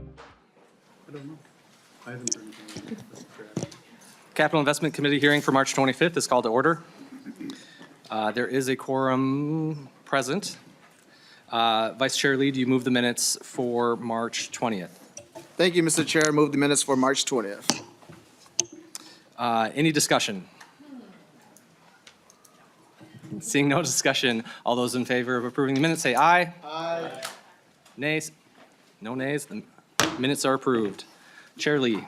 I don't know. I haven't heard anything. Capital Investment Committee hearing for March 25th is called to order. There is a quorum present. Vice Chair Lee, do you move the minutes for March 20th? Thank you, Mr. Chair. Move the minutes for March 20th. Any discussion? Seeing no discussion, all those in favor of approving the minutes say aye. Aye. Nays? No nays? The minutes are approved. Chair Lee.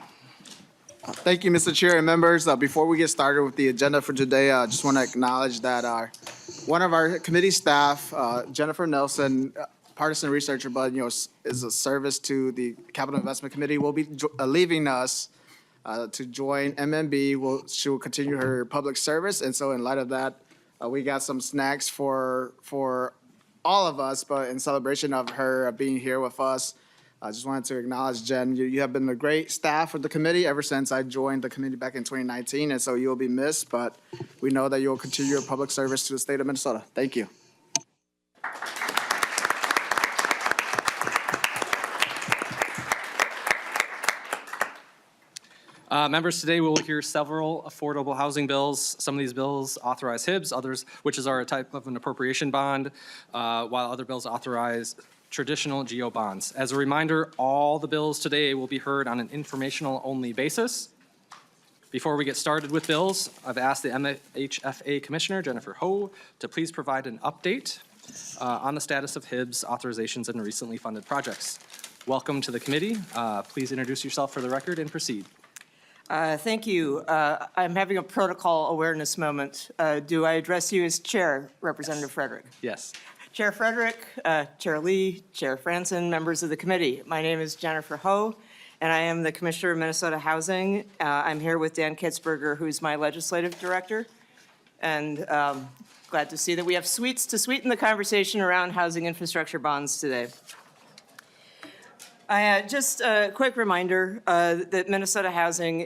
Thank you, Mr. Chair and members. Before we get started with the agenda for today, I just want to acknowledge that one of our committee staff, Jennifer Nelson, partisan researcher, but is a service to the Capital Investment Committee, will be leaving us to join MMB. She will continue her public service, and so in light of that, we got some snacks for all of us, but in celebration of her being here with us. I just wanted to acknowledge, Jen, you have been a great staff of the committee ever since I joined the committee back in 2019, and so you'll be missed, but we know that you'll continue your public service to the state of Minnesota. Thank you. Members, today we will hear several affordable housing bills. Some of these bills authorize HIBs, others, which is a type of an appropriation bond, while other bills authorize traditional GO bonds. As a reminder, all the bills today will be heard on an informational-only basis. Before we get started with bills, I've asked the MHFA Commissioner, Jennifer Ho, to please provide an update on the status of HIBs, authorizations, and recently funded projects. Welcome to the committee. Please introduce yourself for the record and proceed. Thank you. I'm having a protocol awareness moment. Do I address you as Chair, Representative Frederick? Yes. Chair Frederick, Chair Lee, Chair Franson, members of the committee. My name is Jennifer Ho, and I am the Commissioner of Minnesota Housing. I'm here with Dan Kitzberger, who's my legislative director. And glad to see that we have sweets to sweeten the conversation around housing infrastructure bonds today. Just a quick reminder that Minnesota Housing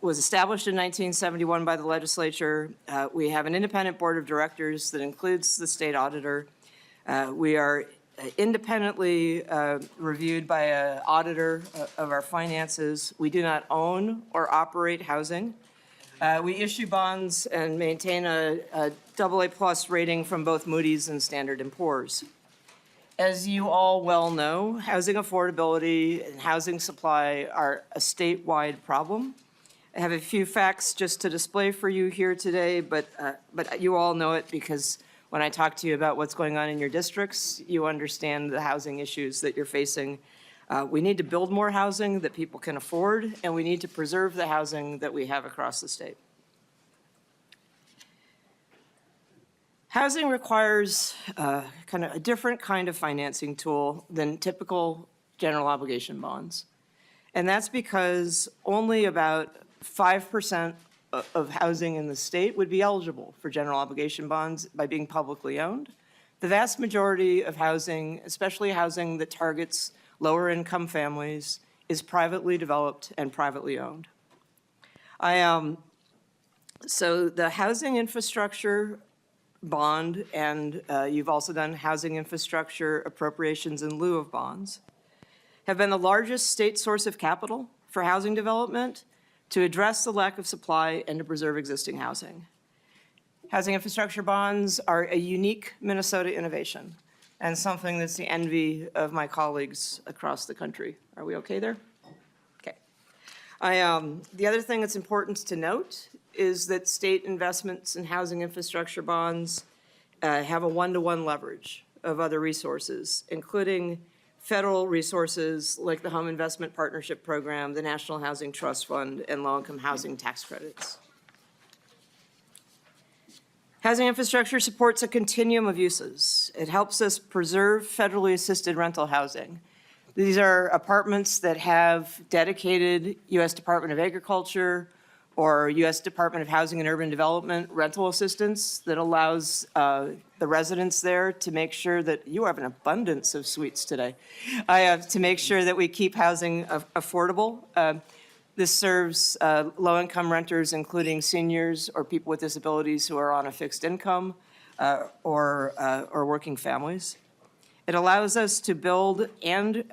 was established in 1971 by the legislature. We have an independent board of directors that includes the state auditor. We are independently reviewed by an auditor of our finances. We do not own or operate housing. We issue bonds and maintain a AA+ rating from both Moody's and Standard & Poor's. As you all well know, housing affordability and housing supply are a statewide problem. I have a few facts just to display for you here today, but you all know it because when I talk to you about what's going on in your districts, you understand the housing issues that you're facing. We need to build more housing that people can afford, and we need to preserve the housing that we have across the state. Housing requires kind of a different kind of financing tool than typical general obligation bonds. And that's because only about 5% of housing in the state would be eligible for general obligation bonds by being publicly owned. The vast majority of housing, especially housing that targets lower income families, is privately developed and privately owned. So the housing infrastructure bond, and you've also done housing infrastructure appropriations in lieu of bonds, have been the largest state source of capital for housing development to address the lack of supply and to preserve existing housing. Housing infrastructure bonds are a unique Minnesota innovation and something that's the envy of my colleagues across the country. Are we okay there? Okay. The other thing that's important to note is that state investments in housing infrastructure bonds have a one-to-one leverage of other resources, including federal resources like the Home Investment Partnership Program, the National Housing Trust Fund, and low-income housing tax credits. Housing infrastructure supports a continuum of uses. It helps us preserve federally assisted rental housing. These are apartments that have dedicated U.S. Department of Agriculture or U.S. Department of Housing and Urban Development rental assistance that allows the residents there to make sure that you have an abundance of sweets today. To make sure that we keep housing affordable. This serves low-income renters, including seniors or people with disabilities who are on a fixed income or working families. It allows us to build and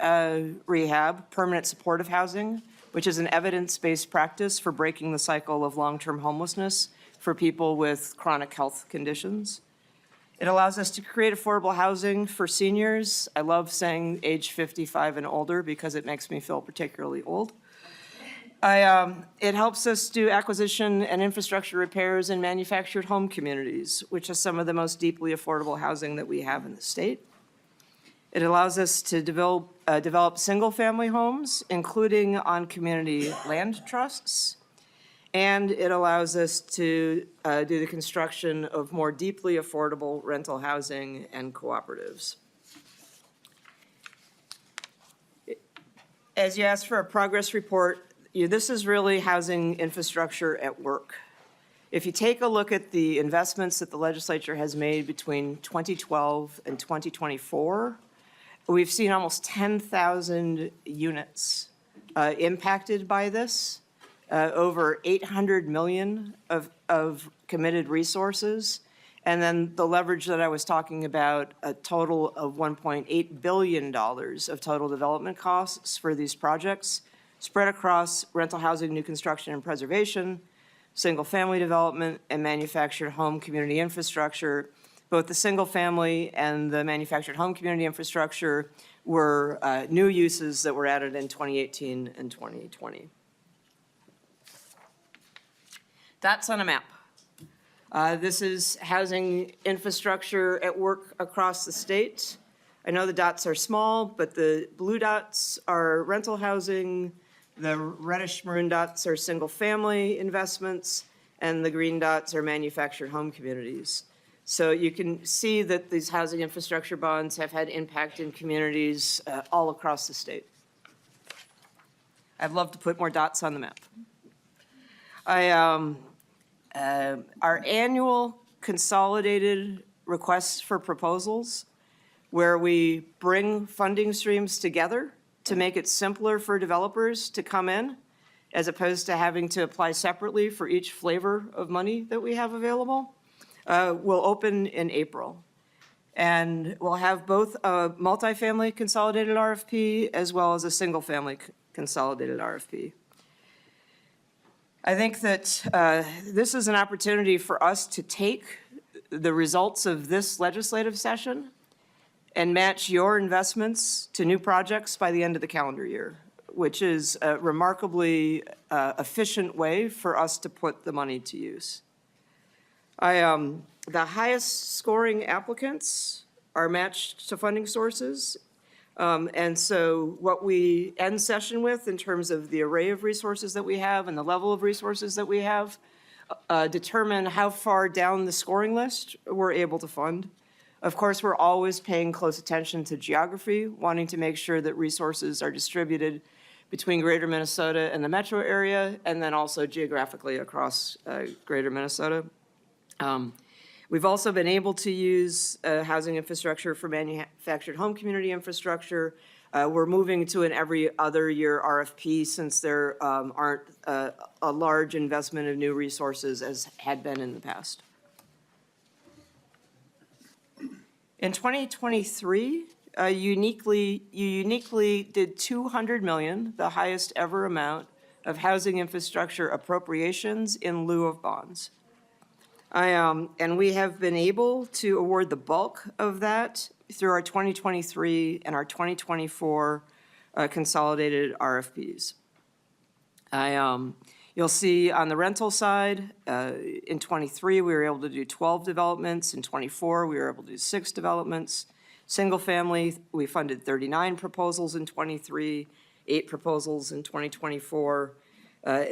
rehab permanent supportive housing, which is an evidence-based practice for breaking the cycle of long-term homelessness for people with chronic health conditions. It allows us to create affordable housing for seniors. I love saying age 55 and older because it makes me feel particularly old. It helps us do acquisition and infrastructure repairs in manufactured home communities, which is some of the most deeply affordable housing that we have in the state. It allows us to develop single-family homes, including on community land trusts. And it allows us to do the construction of more deeply affordable rental housing and cooperatives. As you asked for a progress report, this is really housing infrastructure at work. If you take a look at the investments that the legislature has made between 2012 and 2024, we've seen almost 10,000 units impacted by this. Over 800 million of committed resources. And then the leverage that I was talking about, a total of $1.8 billion of total development costs for these projects spread across rental housing, new construction and preservation, single-family development, and manufactured home community infrastructure. Both the single-family and the manufactured home community infrastructure were new uses that were added in 2018 and 2020. That's on a map. This is housing infrastructure at work across the state. I know the dots are small, but the blue dots are rental housing, the reddish maroon dots are single-family investments, and the green dots are manufactured home communities. So you can see that these housing infrastructure bonds have had impact in communities all across the state. I'd love to put more dots on the map. Our annual consolidated requests for proposals, where we bring funding streams together to make it simpler for developers to come in, as opposed to having to apply separately for each flavor of money that we have available, will open in April. And we'll have both a multifamily consolidated RFP as well as a single-family consolidated RFP. I think that this is an opportunity for us to take the results of this legislative session and match your investments to new projects by the end of the calendar year, which is a remarkably efficient way for us to put the money to use. The highest scoring applicants are matched to funding sources. And so what we end session with in terms of the array of resources that we have and the level of resources that we have determine how far down the scoring list we're able to fund. Of course, we're always paying close attention to geography, wanting to make sure that resources are distributed between greater Minnesota and the metro area, and then also geographically across greater Minnesota. We've also been able to use housing infrastructure for manufactured home community infrastructure. We're moving to an every other year RFP since there aren't a large investment of new resources as had been in the past. In 2023, you uniquely did $200 million, the highest ever amount of housing infrastructure appropriations in lieu of bonds. And we have been able to award the bulk of that through our 2023 and our 2024 consolidated RFPs. You'll see on the rental side, in 23, we were able to do 12 developments. In 24, we were able to do 6 developments. Single family, we funded 39 proposals in 23, 8 proposals in 2024.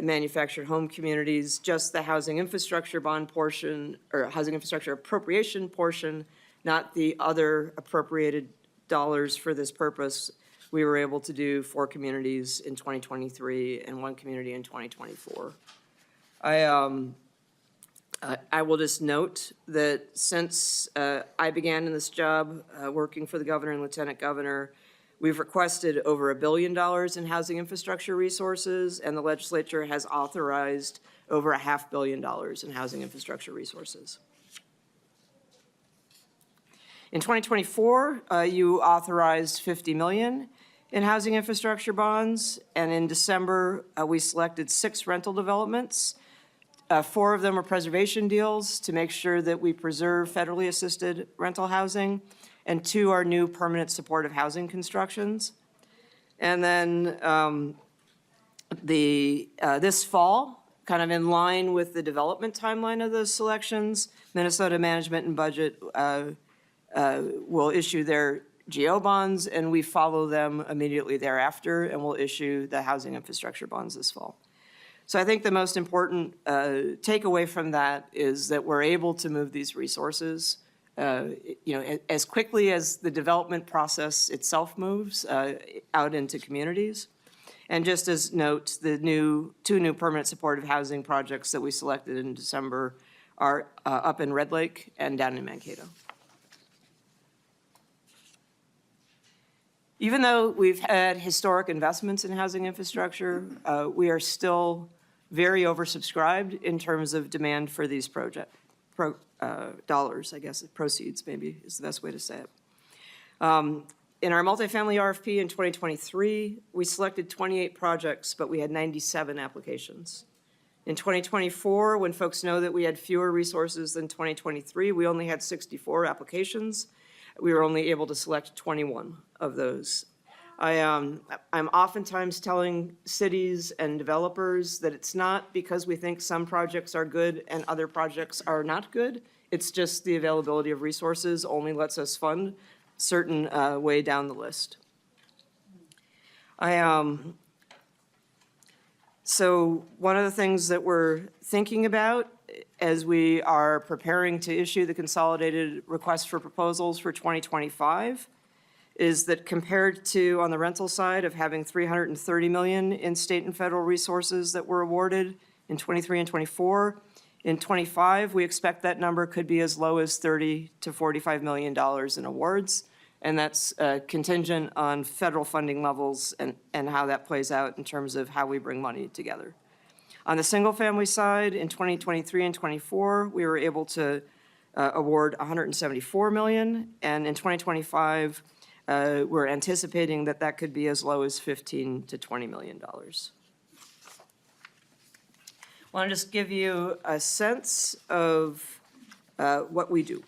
Manufactured home communities, just the housing infrastructure bond portion, or housing infrastructure appropriation portion, not the other appropriated dollars for this purpose. We were able to do 4 communities in 2023 and 1 community in 2024. I will just note that since I began in this job, working for the governor and lieutenant governor, we've requested over $1 billion in housing infrastructure resources, and the legislature has authorized over $500 million in housing infrastructure resources. In 2024, you authorized $50 million in housing infrastructure bonds, and in December, we selected 6 rental developments. 4 of them are preservation deals to make sure that we preserve federally assisted rental housing, and 2 are new permanent supportive housing constructions. And then this fall, kind of in line with the development timeline of those selections, Minnesota Management and Budget will issue their GO bonds, and we follow them immediately thereafter, and we'll issue the housing infrastructure bonds this fall. So I think the most important takeaway from that is that we're able to move these resources, as quickly as the development process itself moves out into communities. And just as note, the 2 new permanent supportive housing projects that we selected in December are up in Red Lake and down in Mankato. Even though we've had historic investments in housing infrastructure, we are still very oversubscribed in terms of demand for these dollars, I guess, proceeds maybe is the best way to say it. In our multifamily RFP in 2023, we selected 28 projects, but we had 97 applications. In 2024, when folks know that we had fewer resources than 2023, we only had 64 applications. We were only able to select 21 of those. I'm oftentimes telling cities and developers that it's not because we think some projects are good and other projects are not good. It's just the availability of resources only lets us fund certain way down the list. So one of the things that we're thinking about as we are preparing to issue the consolidated request for proposals for 2025 is that compared to, on the rental side, of having $330 million in state and federal resources that were awarded in 23 and 24, in 25, we expect that number could be as low as $30 to $45 million in awards, and that's contingent on federal funding levels and how that plays out in terms of how we bring money together. On the single-family side, in 2023 and 24, we were able to award $174 million, and in 2025, we're anticipating that that could be as low as $15 to $20 million. I want to just give you a sense of what we do.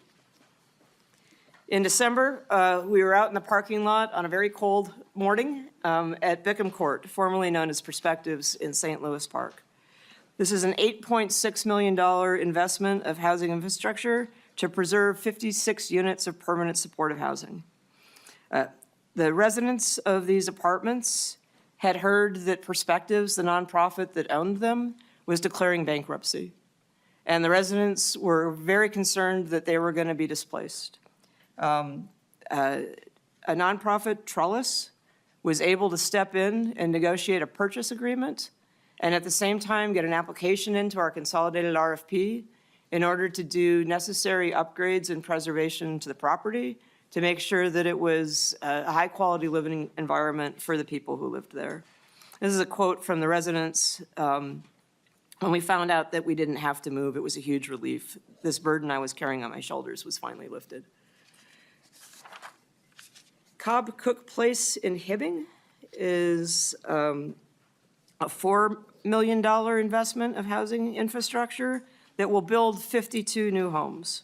In December, we were out in the parking lot on a very cold morning at Bickham Court, formerly known as Perspectives in St. Louis Park. This is an $8.6 million investment of housing infrastructure to preserve 56 units of permanent supportive housing. The residents of these apartments had heard that Perspectives, the nonprofit that owned them, was declaring bankruptcy. And the residents were very concerned that they were going to be displaced. A nonprofit, Trellis, was able to step in and negotiate a purchase agreement and at the same time get an application into our consolidated RFP in order to do necessary upgrades and preservation to the property to make sure that it was a high-quality living environment for the people who lived there. This is a quote from the residents. When we found out that we didn't have to move, it was a huge relief. This burden I was carrying on my shoulders was finally lifted. Cobb Cook Place in Hibbing is a $4 million investment of housing infrastructure that will build 52 new homes.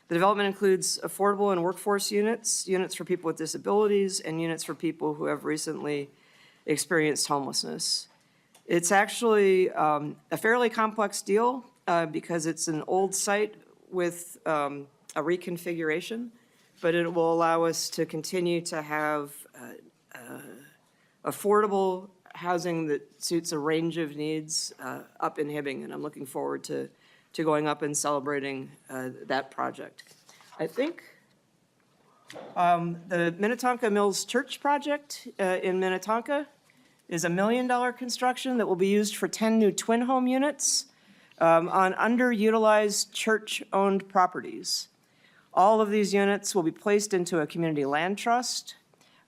The development includes affordable and workforce units, units for people with disabilities, and units for people who have recently experienced homelessness. It's actually a fairly complex deal because it's an old site with a reconfiguration, but it will allow us to continue to have affordable housing that suits a range of needs up in Hibbing, and I'm looking forward to going up and celebrating that project. I think the Minnetonka Mills Church project in Minnetonka is a $1 million construction that will be used for 10 new twin home units on underutilized church-owned properties. All of these units will be placed into a community land trust.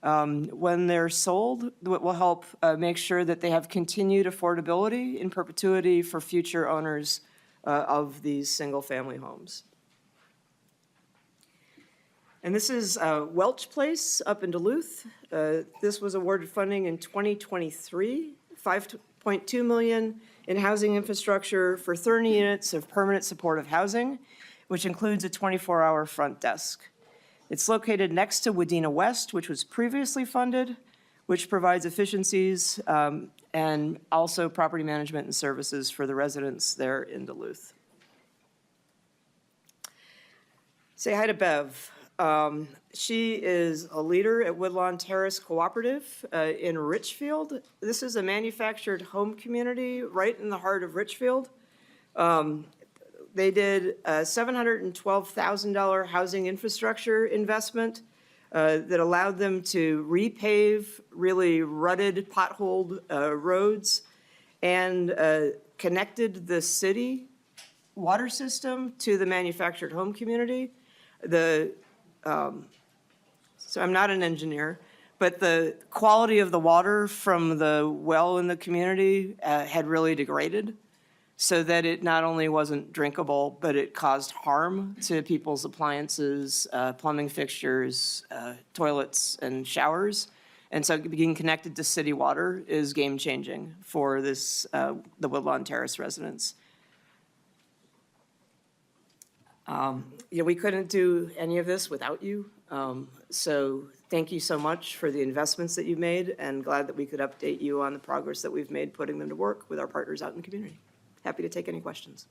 When they're sold, it will help make sure that they have continued affordability in perpetuity for future owners of these single-family homes. And this is Welch Place up in Duluth. This was awarded funding in 2023, $5.2 million in housing infrastructure for 30 units of permanent supportive housing, which includes a 24-hour front desk. It's located next to Wadena West, which was previously funded, which provides efficiencies and also property management and services for the residents there in Duluth. Say hi to Bev. She is a leader at Woodlawn Terrace Cooperative in Richfield. This is a manufactured home community right in the heart of Richfield. They did a $712,000 housing infrastructure investment that allowed them to repave really rutted, potholed roads and connected the city water system to the manufactured home community. So I'm not an engineer, but the quality of the water from the well in the community had really degraded, so that it not only wasn't drinkable, but it caused harm to people's appliances, plumbing fixtures, toilets, and showers. And so being connected to city water is game-changing for this, the Woodlawn Terrace residents. We couldn't do any of this without you. So thank you so much for the investments that you've made, and glad that we could update you on the progress that we've made putting them to work with our partners out in the community. Happy to take any questions.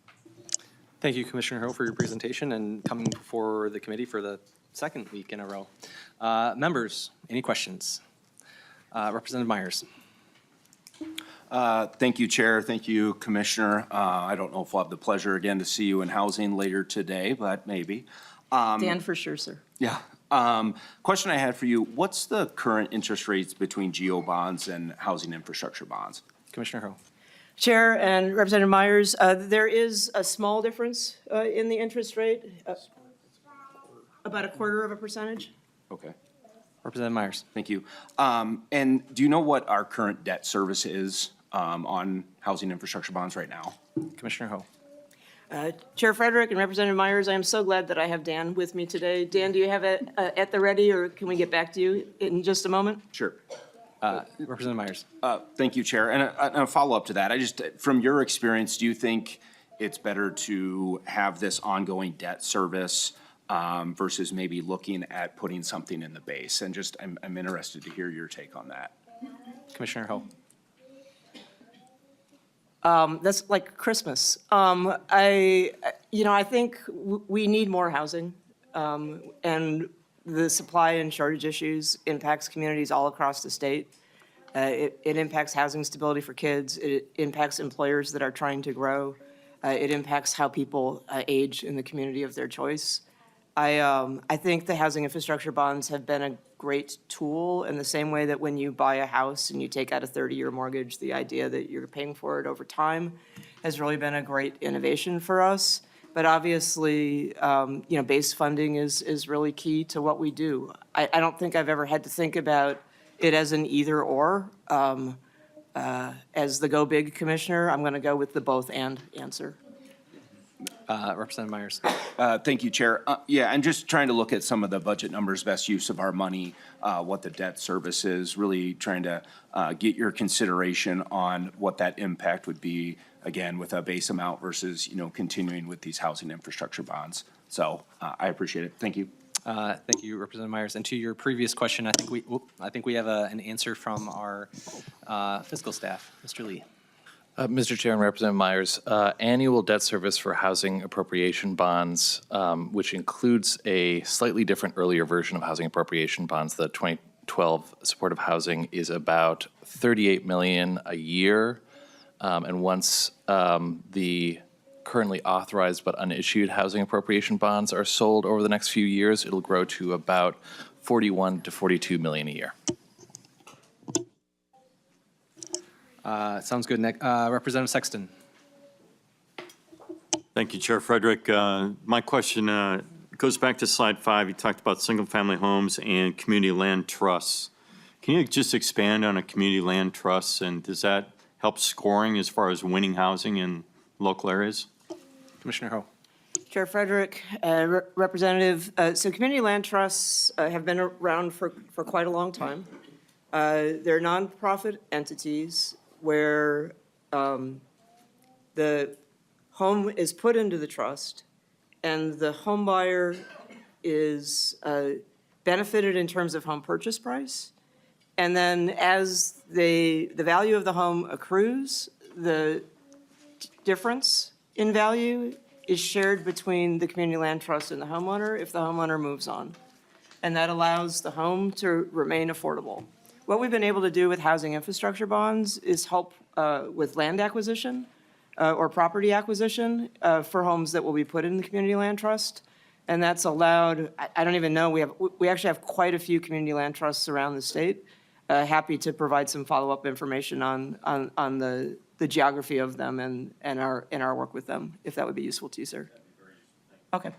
Thank you, Commissioner Ho, for your presentation and coming before the committee for the second week in a row. Members, any questions? Representative Myers. Thank you, Chair. Thank you, Commissioner. I don't know if we'll have the pleasure again to see you in housing later today, but maybe. Dan, for sure, sir. Yeah. Question I had for you, what's the current interest rates between GO bonds and housing infrastructure bonds? Commissioner Ho. Chair and Representative Myers, there is a small difference in the interest rate, about 1/4%. Okay. Representative Myers. Thank you. And do you know what our current debt service is on housing infrastructure bonds right now? Commissioner Ho. Chair Frederick and Representative Myers, I am so glad that I have Dan with me today. Dan, do you have it at the ready, or can we get back to you in just a moment? Sure. Representative Myers. Thank you, Chair. And a follow-up to that, from your experience, do you think it's better to have this ongoing debt service versus maybe looking at putting something in the base? And I'm interested to hear your take on that. Commissioner Ho. That's like Christmas. I think we need more housing, and the supply and shortage issues impacts communities all across the state. It impacts housing stability for kids. It impacts employers that are trying to grow. It impacts how people age in the community of their choice. I think the housing infrastructure bonds have been a great tool in the same way that when you buy a house and you take out a 30-year mortgage, the idea that you're paying for it over time has really been a great innovation for us. But obviously, base funding is really key to what we do. I don't think I've ever had to think about it as an either or. As the Go Big Commissioner, I'm going to go with the both and answer. Representative Myers. Thank you, Chair. Yeah, and just trying to look at some of the budget numbers, best use of our money, what the debt service is, really trying to get your consideration on what that impact would be, again, with a base amount versus, continuing with these housing infrastructure bonds. So I appreciate it. Thank you. Thank you, Representative Myers. And to your previous question, I think we have an answer from our fiscal staff. Mr. Lee. Mr. Chair and Representative Myers, annual debt service for housing appropriation bonds, which includes a slightly different earlier version of housing appropriation bonds, the 2012 supportive housing, is about $38 million a year. And once the currently authorized but unissued housing appropriation bonds are sold over the next few years, it'll grow to about $41 to $42 million a year. Sounds good, Nick. Representative Sexton. Thank you, Chair Frederick. My question goes back to slide 5. You talked about single-family homes and community land trusts. Can you just expand on a community land trust, and does that help scoring as far as winning housing in local areas? Commissioner Ho. Chair Frederick, Representative, so community land trusts have been around for quite a long time. They're nonprofit entities where the home is put into the trust and the home buyer is benefited in terms of home purchase price. And then as the value of the home accrues, the difference in value is shared between the community land trust and the homeowner if the homeowner moves on. And that allows the home to remain affordable. What we've been able to do with housing infrastructure bonds is help with land acquisition or property acquisition for homes that will be put in the community land trust. And that's allowed, I don't even know, we actually have quite a few community land trusts around the state. Happy to provide some follow-up information on the geography of them and our work with them, if that would be useful to you, sir. Okay.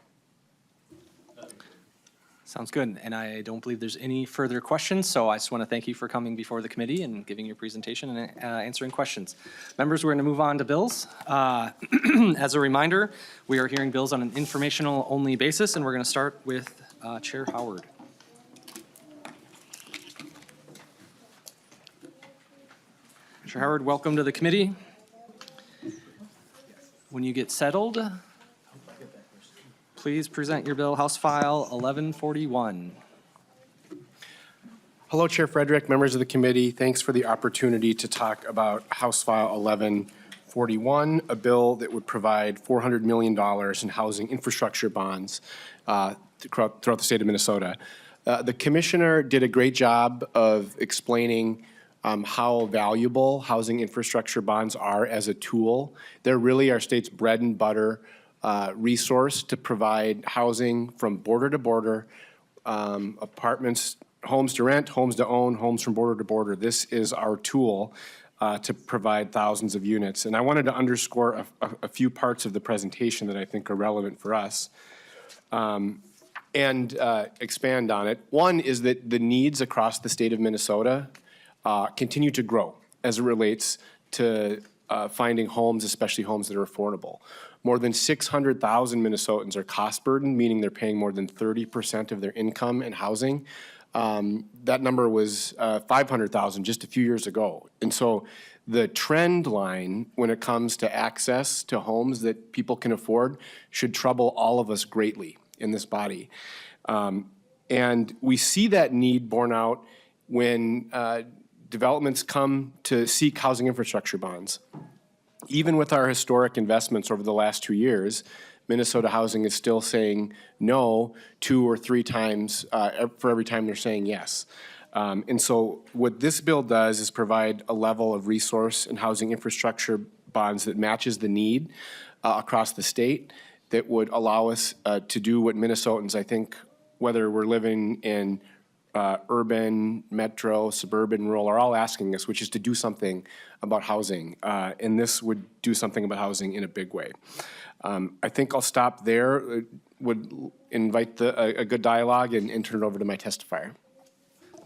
Sounds good. And I don't believe there's any further questions, so I just want to thank you for coming before the committee and giving your presentation and answering questions. Members, we're going to move on to bills. As a reminder, we are hearing bills on an informational-only basis, and we're going to start with Chair Howard. Chair Howard, welcome to the committee. When you get settled, please present your bill, House File 1141. Hello, Chair Frederick, members of the committee. Thanks for the opportunity to talk about House File 1141, a bill that would provide $400 million in housing infrastructure bonds throughout the state of Minnesota. The commissioner did a great job of explaining how valuable housing infrastructure bonds are as a tool. They're really our state's bread and butter resource to provide housing from border to border, apartments, homes to rent, homes to own, homes from border to border. This is our tool to provide thousands of units. And I wanted to underscore a few parts of the presentation that I think are relevant for us and expand on it. One is that the needs across the state of Minnesota continue to grow as it relates to finding homes, especially homes that are affordable. More than 600,000 Minnesotans are cost burdened, meaning they're paying more than 30% of their income in housing. That number was 500,000 just a few years ago. And so the trend line when it comes to access to homes that people can afford should trouble all of us greatly in this body. And we see that need borne out when developments come to seek housing infrastructure bonds. Even with our historic investments over the last 2 years, Minnesota Housing is still saying no 2 or 3 times for every time they're saying yes. And so what this bill does is provide a level of resource and housing infrastructure bonds that matches the need across the state that would allow us to do what Minnesotans, I think, whether we're living in urban, metro, suburban, rural, are all asking us, which is to do something about housing. And this would do something about housing in a big way. I think I'll stop there. Would invite a good dialogue and turn it over to my testifier.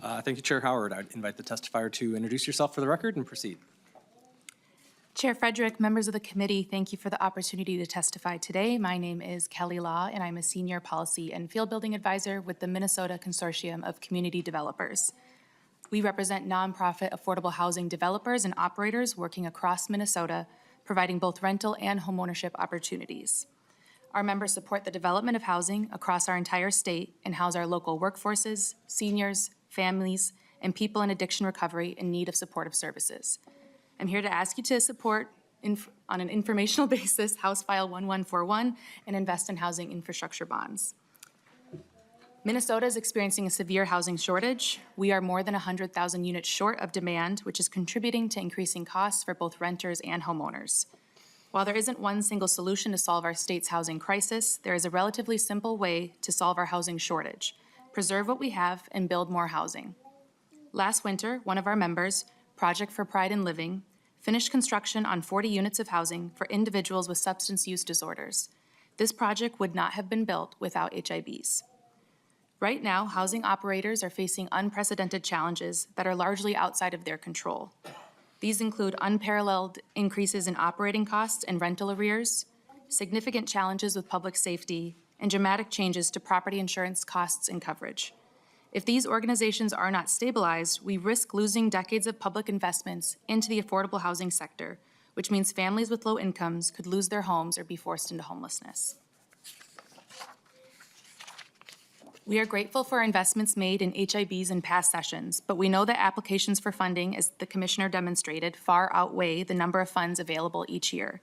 Thank you, Chair Howard. I'd invite the testifier to introduce yourself for the record and proceed. Chair Frederick, members of the committee, thank you for the opportunity to testify today. My name is Kelly Law, and I'm a senior policy and field building advisor with the Minnesota Consortium of Community Developers. We represent nonprofit affordable housing developers and operators working across Minnesota, providing both rental and homeownership opportunities. Our members support the development of housing across our entire state and house our local workforces, seniors, families, and people in addiction recovery in need of supportive services. I'm here to ask you to support, on an informational basis, House File 1141 and invest in housing infrastructure bonds. Minnesota is experiencing a severe housing shortage. We are more than 100,000 units short of demand, which is contributing to increasing costs for both renters and homeowners. While there isn't one single solution to solve our state's housing crisis, there is a relatively simple way to solve our housing shortage: preserve what we have and build more housing. Last winter, one of our members, Project for Pride in Living, finished construction on 40 units of housing for individuals with substance use disorders. This project would not have been built without HIBs. Right now, housing operators are facing unprecedented challenges that are largely outside of their control. These include unparalleled increases in operating costs and rental arrears, significant challenges with public safety, and dramatic changes to property insurance costs and coverage. If these organizations are not stabilized, we risk losing decades of public investments into the affordable housing sector, which means families with low incomes could lose their homes or be forced into homelessness. We are grateful for investments made in HIBs in past sessions, but we know that applications for funding, as the Commissioner demonstrated, far outweigh the number of funds available each year.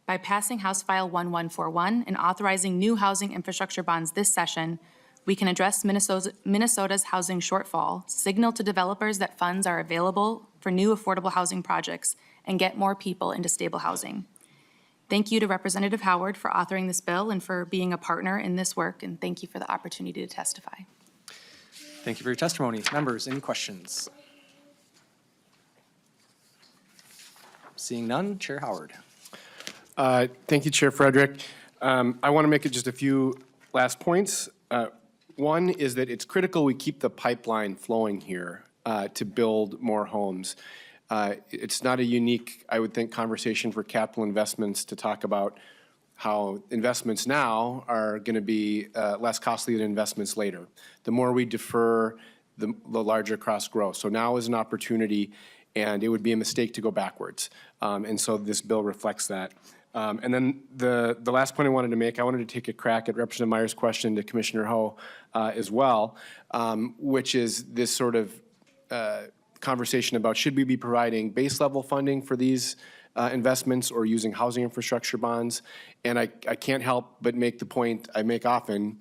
By passing House File 1141 and authorizing new housing infrastructure bonds this session, we can address Minnesota's housing shortfall, signal to developers that funds are available for new affordable housing projects, and get more people into stable housing. Thank you to Representative Howard for authoring this bill and for being a partner in this work, and thank you for the opportunity to testify. Thank you for your testimony. Members, any questions? Seeing none, Chair Howard. Thank you, Chair Frederick. I want to make it just a few last points. One is that it's critical we keep the pipeline flowing here to build more homes. It's not a unique, I would think, conversation for capital investments to talk about how investments now are going to be less costly than investments later. The more we defer, the larger cost growth. So now is an opportunity, and it would be a mistake to go backwards. And so this bill reflects that. And then the last point I wanted to make, I wanted to take a crack at Representative Meyer's question to Commissioner Ho as well, which is this sort of conversation about should we be providing base level funding for these investments or using housing infrastructure bonds? And I can't help but make the point I make often,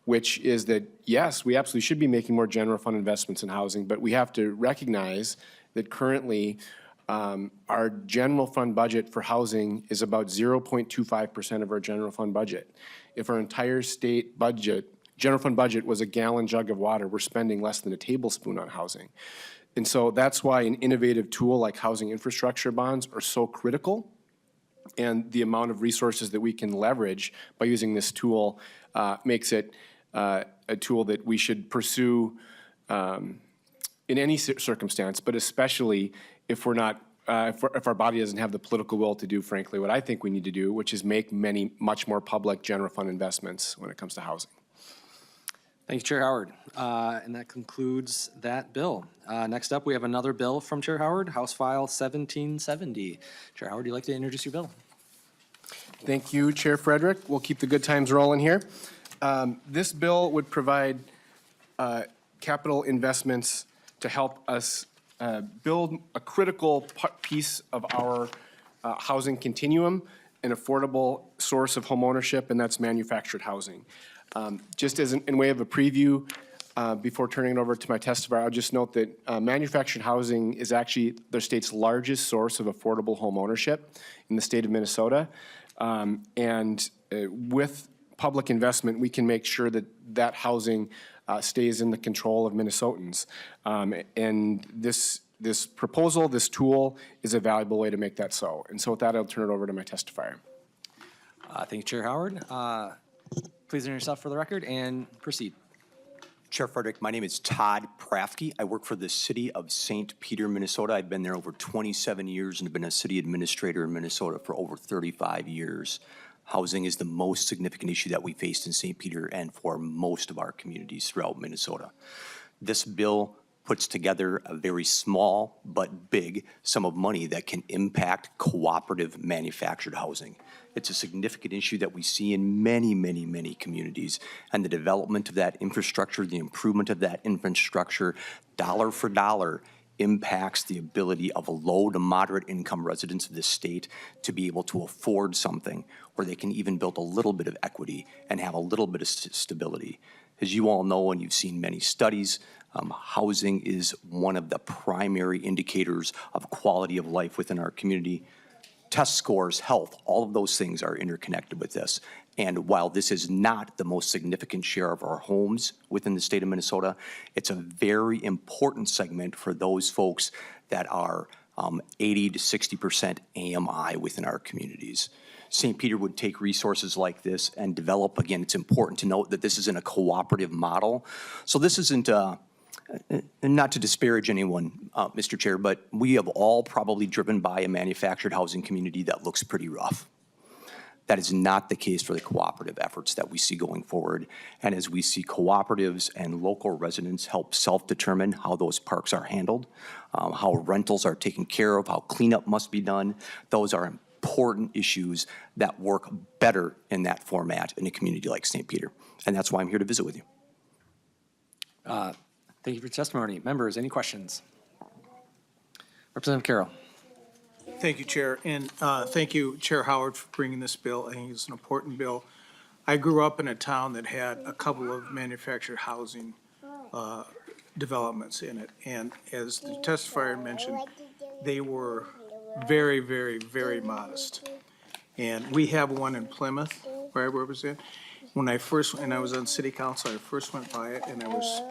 which is that, yes, we absolutely should be making more general fund investments in housing, but we have to recognize that currently our general fund budget for housing is about 0.25% of our general fund budget. If our entire state budget, general fund budget, was a gallon jug of water, we're spending less than a tablespoon on housing. And so that's why an innovative tool like housing infrastructure bonds are so critical, and the amount of resources that we can leverage by using this tool makes it a tool that we should pursue in any circumstance, but especially if we're not, if our body doesn't have the political will to do, frankly, what I think we need to do, which is make much more public general fund investments when it comes to housing. Thank you, Chair Howard. And that concludes that bill. Next up, we have another bill from Chair Howard, House File 1770. Chair Howard, would you like to introduce your bill? Thank you, Chair Frederick. We'll keep the good times rolling here. This bill would provide capital investments to help us build a critical piece of our housing continuum, an affordable source of homeownership, and that's manufactured housing. Just as in way of a preview, before turning it over to my testifier, I'll just note that manufactured housing is actually the state's largest source of affordable home ownership in the state of Minnesota. And with public investment, we can make sure that that housing stays in the control of Minnesotans. And this proposal, this tool, is a valuable way to make that so. And so with that, I'll turn it over to my testifier. Thank you, Chair Howard. Please introduce yourself for the record and proceed. Chair Frederick, my name is Todd Prafke. I work for the city of St. Peter, Minnesota. I've been there over 27 years and have been a city administrator in Minnesota for over 35 years. Housing is the most significant issue that we faced in St. Peter and for most of our communities throughout Minnesota. This bill puts together a very small but big sum of money that can impact cooperative manufactured housing. It's a significant issue that we see in many, many, many communities, and the development of that infrastructure, the improvement of that infrastructure, dollar for dollar, impacts the ability of low to moderate income residents of this state to be able to afford something where they can even build a little bit of equity and have a little bit of stability. As you all know, and you've seen many studies, housing is one of the primary indicators of quality of life within our community. Test scores, health, all of those things are interconnected with this. And while this is not the most significant share of our homes within the state of Minnesota, it's a very important segment for those folks that are 80 to 60% AMI within our communities. St. Peter would take resources like this and develop, again, it's important to note that this is in a cooperative model. So this isn't and not to disparage anyone, Mr. Chair, but we have all probably driven by a manufactured housing community that looks pretty rough. That is not the case for the cooperative efforts that we see going forward. And as we see cooperatives and local residents help self-determine how those parks are handled, how rentals are taken care of, how cleanup must be done, those are important issues that work better in that format in a community like St. Peter. And that's why I'm here to visit with you. Thank you for your testimony. Members, any questions? Representative Carroll. Thank you, Chair, and thank you, Chair Howard, for bringing this bill. I think it's an important bill. I grew up in a town that had a couple of manufactured housing developments in it, and as the testifier mentioned, they were very, very, very modest. And we have one in Plymouth, where I represent. When I was on city council, I first went by it, and I was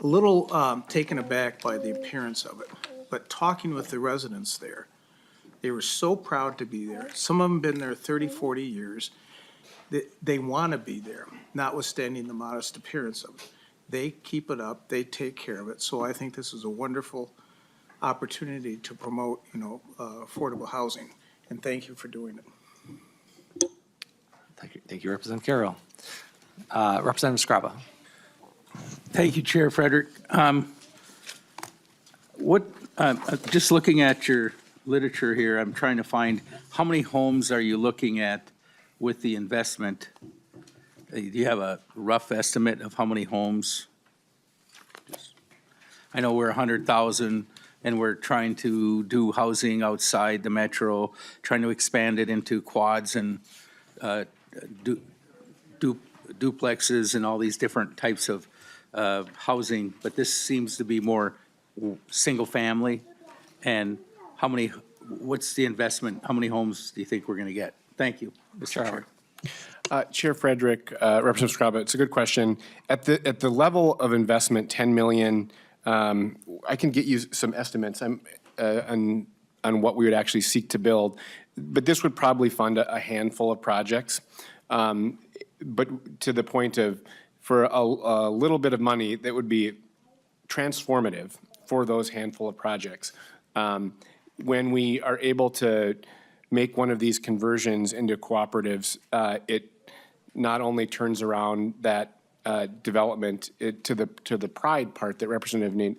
a little taken aback by the appearance of it. But talking with the residents there, they were so proud to be there. Some of them been there 30, 40 years. They want to be there, notwithstanding the modest appearance of it. They keep it up, they take care of it. So I think this is a wonderful opportunity to promote, affordable housing. And thank you for doing it. Thank you, Representative Carroll. Representative Scraba. Thank you, Chair Frederick. Just looking at your literature here, I'm trying to find how many homes are you looking at with the investment? Do you have a rough estimate of how many homes? I know we're 100,000 and we're trying to do housing outside the metro, trying to expand it into quads and duplexes and all these different types of housing, but this seems to be more single family. And what's the investment? How many homes do you think we're going to get? Thank you, Mr. Chair. Chair Frederick, Representative Scraba, it's a good question. At the level of investment, 10 million, I can get you some estimates on what we would actually seek to build, but this would probably fund a handful of projects. But to the point of, for a little bit of money, that would be transformative for those handful of projects. When we are able to make one of these conversions into cooperatives, it not only turns around that development to the pride part that Representative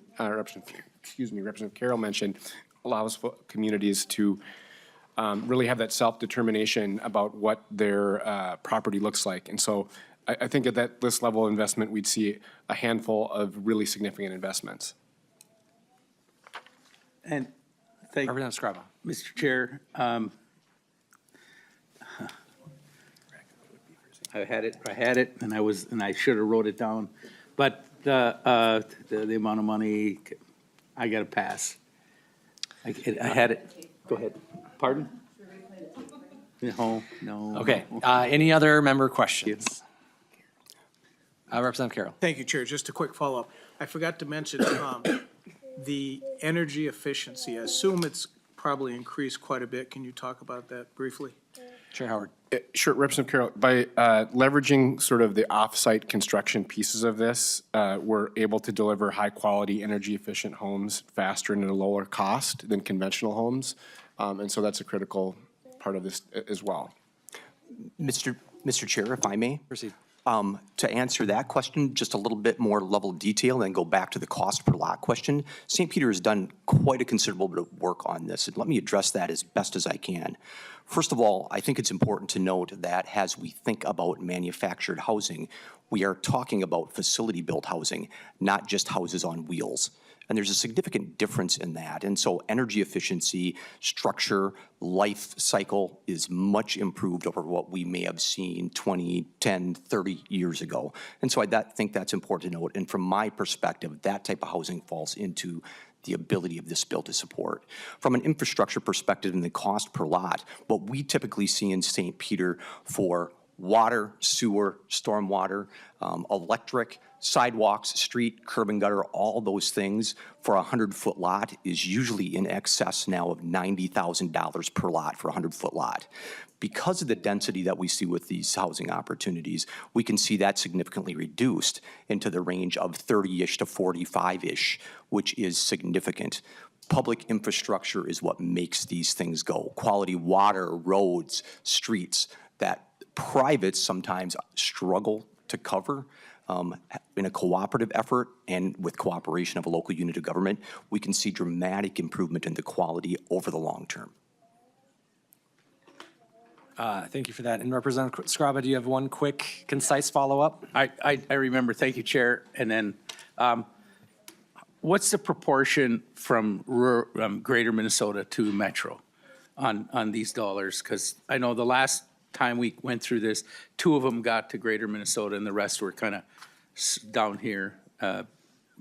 Carroll mentioned, allows communities to really have that self-determination about what their property looks like. And so I think at this level of investment, we'd see a handful of really significant investments. And thank you, Representative Scraba. Mr. Chair. I had it, and I should have wrote it down. But the amount of money, I got to pass. I had it. Go ahead. Pardon? No. Okay. Any other member questions? Representative Carroll. Thank you, Chair. Just a quick follow-up. I forgot to mention the energy efficiency. I assume it's probably increased quite a bit. Can you talk about that briefly? Chair Howard. Sure, Representative Carroll, by leveraging sort of the off-site construction pieces of this, we're able to deliver high-quality, energy-efficient homes faster and at a lower cost than conventional homes. And so that's a critical part of this as well. Mr. Chair, if I may? Proceed. To answer that question, just a little bit more level of detail and go back to the cost per lot question. St. Peter has done quite a considerable bit of work on this, and let me address that as best as I can. First of all, I think it's important to note that as we think about manufactured housing, we are talking about facility-built housing, not just houses on wheels. And there's a significant difference in that. And so energy efficiency, structure, life cycle is much improved over what we may have seen 20, 10, 30 years ago. And so I think that's important to note. And from my perspective, that type of housing falls into the ability of this bill to support. From an infrastructure perspective and the cost per lot, what we typically see in St. Peter for water, sewer, stormwater, electric, sidewalks, street, curb and gutter, all those things for a 100-foot lot is usually in excess now of $90,000 per lot for a 100-foot lot. Because of the density that we see with these housing opportunities, we can see that significantly reduced into the range of 30-ish to 45-ish, which is significant. Public infrastructure is what makes these things go. Quality water, roads, streets, that privates sometimes struggle to cover. In a cooperative effort and with cooperation of a local unit of government, we can see dramatic improvement in the quality over the long term. Thank you for that. And Representative Scraba, do you have one quick, concise follow-up? I remember, thank you, Chair. And then, what's the proportion from greater Minnesota to Metro on these dollars? Because I know the last time we went through this, 2 of them got to greater Minnesota and the rest were kind of down here,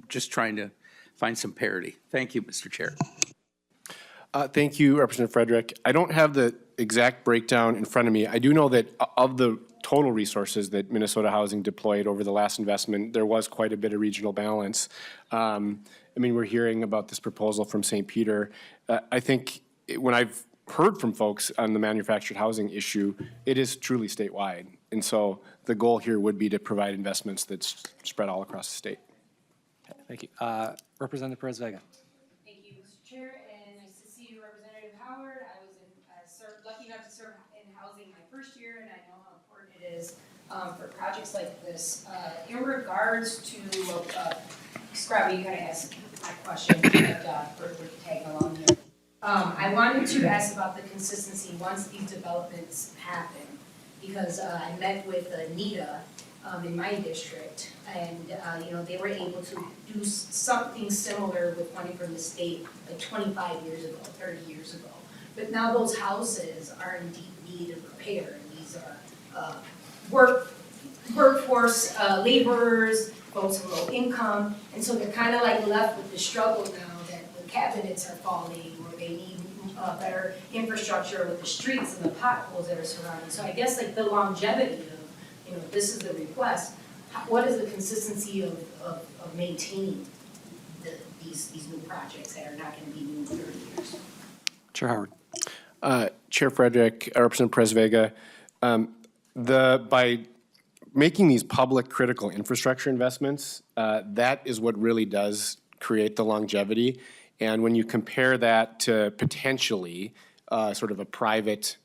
just trying to find some parity. Thank you, Mr. Chair. Thank you, Representative Frederick. I don't have the exact breakdown in front of me. I do know that of the total resources that Minnesota Housing deployed over the last investment, there was quite a bit of regional balance. I mean, we're hearing about this proposal from St. Peter. I think when I've heard from folks on the manufactured housing issue, it is truly statewide. And so the goal here would be to provide investments that's spread all across the state. Thank you. Representative Perez-Vega. Thank you, Mr. Chair, and nice to see you, Representative Howard. I was lucky enough to serve in housing my first year, and I know how important it is for projects like this. In regards to, Scrabby, you kind of asked my question, but we're tagging along here. I wanted to ask about the consistency once these developments happen, because I met with Anita in my district, and they were able to do something similar with money from the state like 25 years ago, 30 years ago. But now those houses are in deep need of repair, and these are workforce laborers, folks with low income, and so they're kind of like left with the struggle now that the cabinets are falling, or they need better infrastructure with the streets and the potholes that are surrounding. So I guess like the longevity of, this is the request, what is the consistency of maintaining these new projects that are not going to be new in 30 years? Chair Howard. Chair Frederick, Representative Perez-Vega, by making these public critical infrastructure investments, that is what really does create the longevity. And when you compare that to potentially sort of a private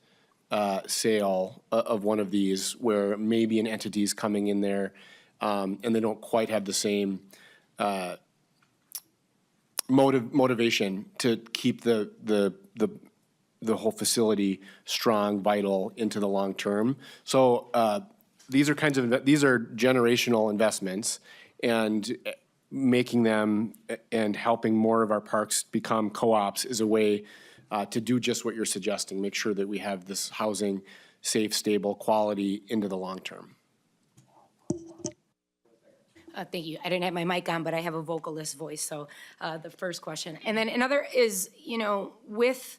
sale of one of these, where maybe an entity is coming in there and they don't quite have the same motivation to keep the whole facility strong, vital into the long term. So these are generational investments, and making them and helping more of our parks become co-ops is a way to do just what you're suggesting, make sure that we have this housing safe, stable, quality into the long term. Thank you. I didn't have my mic on, but I have a vocalist voice, so the first question. And then another is, with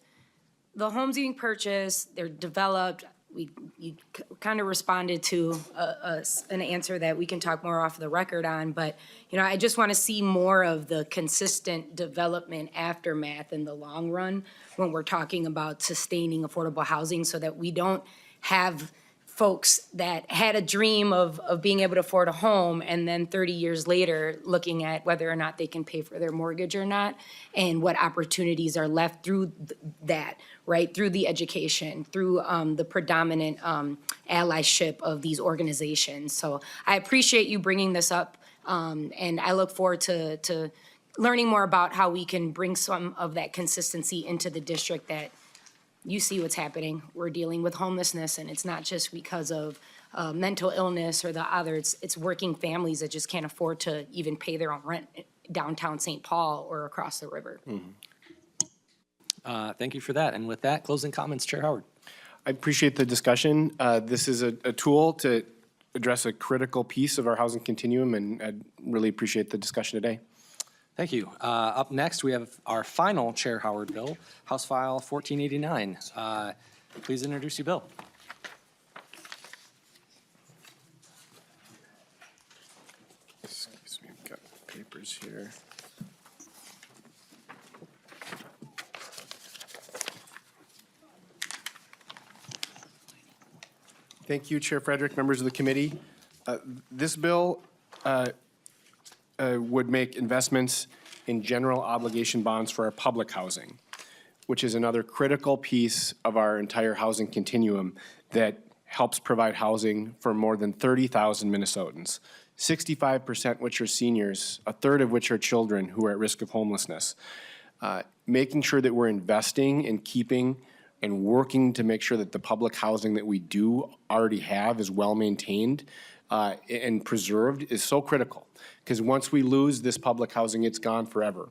the homes being purchased, they're developed, you kind of responded to an answer that we can talk more off the record on, but I just want to see more of the consistent development aftermath in the long run when we're talking about sustaining affordable housing, so that we don't have folks that had a dream of being able to afford a home, and then 30 years later looking at whether or not they can pay for their mortgage or not, and what opportunities are left through that, right? Through the education, through the predominant allyship of these organizations. So I appreciate you bringing this up, and I look forward to learning more about how we can bring some of that consistency into the district. That you see what's happening. We're dealing with homelessness, and it's not just because of mental illness or the other. It's working families that just can't afford to even pay their own rent downtown St. Paul or across the river. Thank you for that. And with that, closing comments, Chair Howard. I appreciate the discussion. This is a tool to address a critical piece of our housing continuum, and I really appreciate the discussion today. Thank you. Up next, we have our final Chair Howard bill, House File 1489. Please introduce your bill. Excuse me, I've got papers here. Thank you, Chair Frederick, members of the committee. This bill would make investments in general obligation bonds for our public housing, which is another critical piece of our entire housing continuum that helps provide housing for more than 30,000 Minnesotans, 65% which are seniors, a third of which are children who are at risk of homelessness. Making sure that we're investing in keeping and working to make sure that the public housing that we do already have is well maintained and preserved is so critical. Because once we lose this public housing, it's gone forever.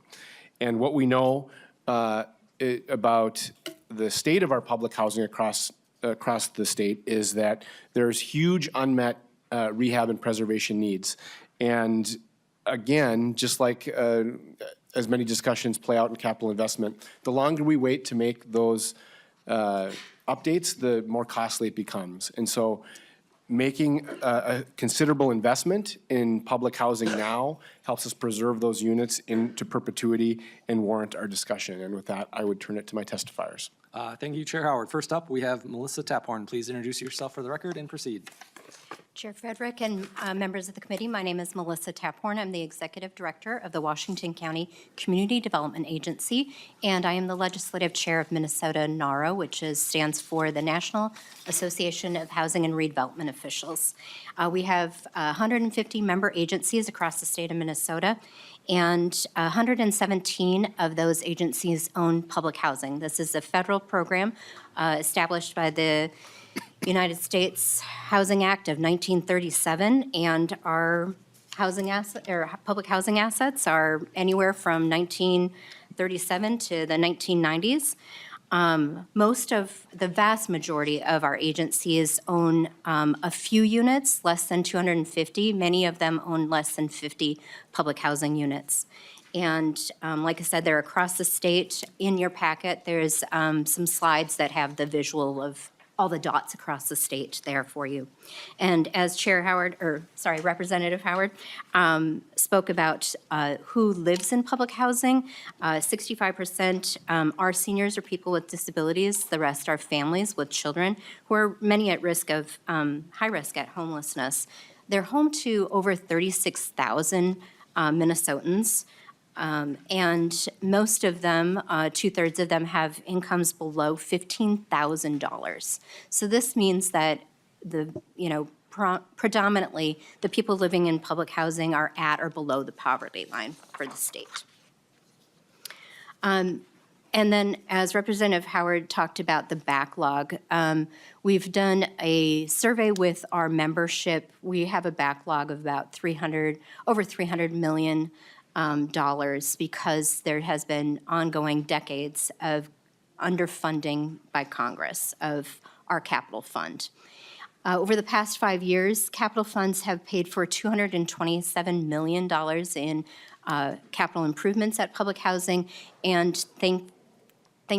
And what we know about the state of our public housing across the state is that there's huge unmet rehab and preservation needs. And again, just like as many discussions play out in capital investment, the longer we wait to make those updates, the more costly it becomes. And so making a considerable investment in public housing now helps us preserve those units into perpetuity and warrant our discussion. And with that, I would turn it to my testifiers. Thank you, Chair Howard. First up, we have Melissa Taphorn. Please introduce yourself for the record and proceed. Chair Frederick and members of the committee, my name is Melissa Taphorn. I'm the Executive Director of the Washington County Community Development Agency, and I am the Legislative Chair of Minnesota NARA, which stands for the National Association of Housing and Redevelopment Officials. We have 150 member agencies across the state of Minnesota, and 117 of those agencies own public housing. This is a federal program established by the United States Housing Act of 1937, and our public housing assets are anywhere from 1937 to the 1990s. The vast majority of our agencies own a few units, less than 250. Many of them own less than 50 public housing units. And like I said, they're across the state. In your packet, there's some slides that have the visual of all the dots across the state there for you. And as Representative Howard spoke about who lives in public housing, 65% are seniors or people with disabilities. The rest are families with children who are many at risk of high risk at homelessness. They're home to over 36,000 Minnesotans. And most of them, 2/3 of them, have incomes below $15,000. So this means that predominantly the people living in public housing are at or below the poverty line for the state. And then, as Representative Howard talked about the backlog, we've done a survey with our membership. We have a backlog of about over $300 million. Because there has been ongoing decades of underfunding by Congress of our capital fund. Over the past 5 years, capital funds have paid for $227 million in capital improvements at public housing, and thank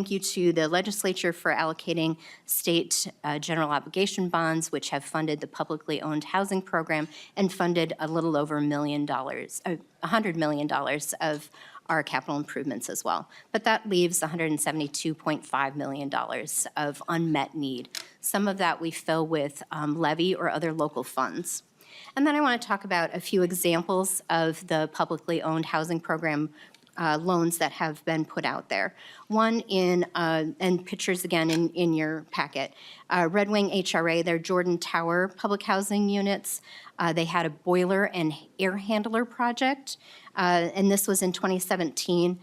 you to the legislature for allocating state general obligation bonds, which have funded the publicly owned housing program and funded a little over $100 million of our capital improvements as well. But that leaves $172.5 million of unmet need. Some of that we fill with levy or other local funds. And then I want to talk about a few examples of the publicly owned housing program loans that have been put out there. One and pictures again in your packet. Red Wing HRA, their Jordan Tower public housing units. They had a boiler and air handler project, and this was in 2017.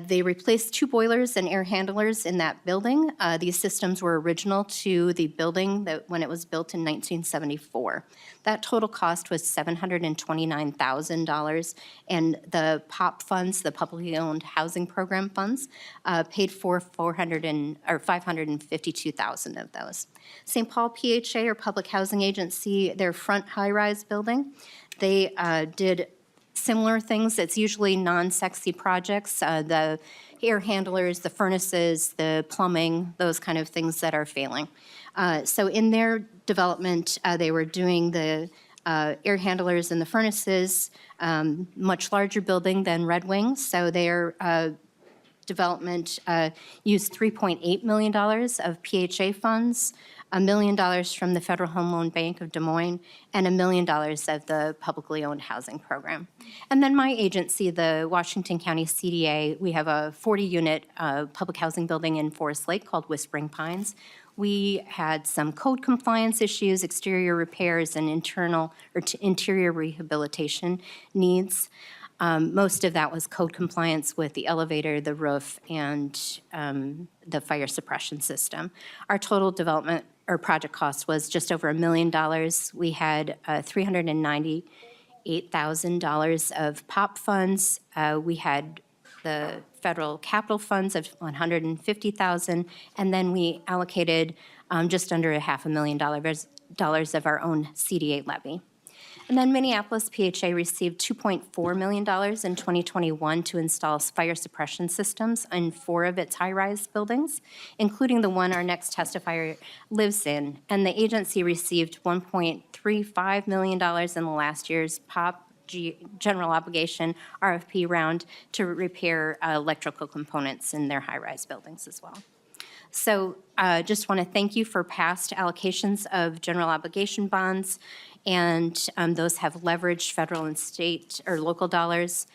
They replaced 2 boilers and air handlers in that building. These systems were original to the building when it was built in 1974. That total cost was $729,000, and the POP funds, the publicly owned housing program funds, paid for $552,000 of those. St. Paul PHA, or Public Housing Agency, their front high-rise building, they did similar things. It's usually non-sexy projects, the air handlers, the furnaces, the plumbing, those kind of things that are failing. So in their development, they were doing the air handlers and the furnaces, much larger building than Red Wing. So they're development used $3.8 million of PHA funds, $1 million from the Federal Home Loan Bank of Des Moines, and $1 million of the publicly owned housing program. And then my agency, the Washington County CDA, we have a 40-unit public housing building in Forest Lake called Whispering Pines. We had some code compliance issues, exterior repairs, and interior rehabilitation needs. Most of that was code compliance with the elevator, the roof, and the fire suppression system. Our total development or project cost was just over $1 million. We had $398,000 of POP funds. We had the federal capital funds of $150,000, and then we allocated just under $500,000 of our own CD8 levy. And then Minneapolis PHA received $2.4 million in 2021 to install fire suppression systems in 4 of its high-rise buildings, including the one our next testifier lives in. And the agency received $1.35 million in the last year's POP general obligation RFP round to repair electrical components in their high-rise buildings as well. So just want to thank you for past allocations of general obligation bonds, and those have leveraged federal and state or local dollars.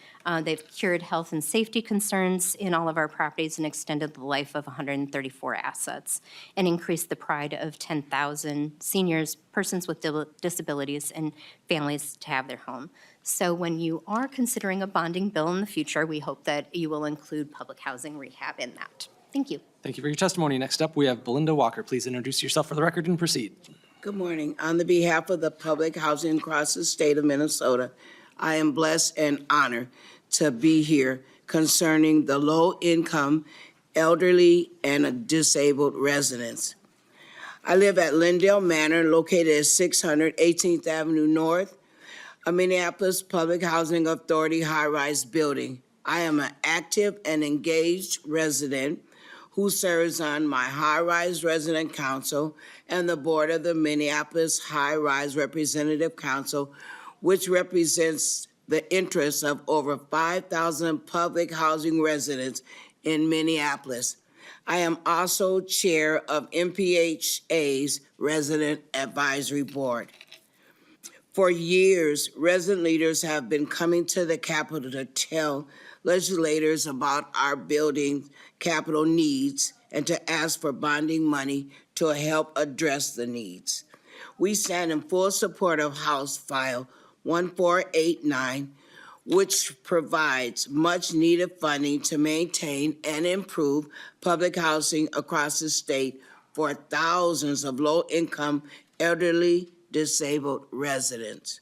They've cured health and safety concerns in all of our properties and extended the life of 134 assets and increased the pride of 10,000 seniors, persons with disabilities, and families to have their home. So when you are considering a bonding bill in the future, we hope that you will include public housing rehab in that. Thank you. Thank you for your testimony. Next up, we have Belinda Walker. Please introduce yourself for the record and proceed. Good morning. On the behalf of the public housing across the state of Minnesota, I am blessed and honored to be here concerning the low-income, elderly, and disabled residents. I live at Lindale Manor, located at 600 18th Avenue North, a Minneapolis Public Housing Authority high-rise building. I am an active and engaged resident who serves on my high-rise resident council and the board of the Minneapolis High-Rise Representative Council, which represents the interests of over 5,000 public housing residents in Minneapolis. I am also chair of MPHA's Resident Advisory Board. For years, resident leaders have been coming to the Capitol to tell legislators about our building capital needs and to ask for bonding money to help address the needs. We stand in full support of House File 1489, which provides much-needed funding to maintain and improve public housing across the state for thousands of low-income, elderly, disabled residents.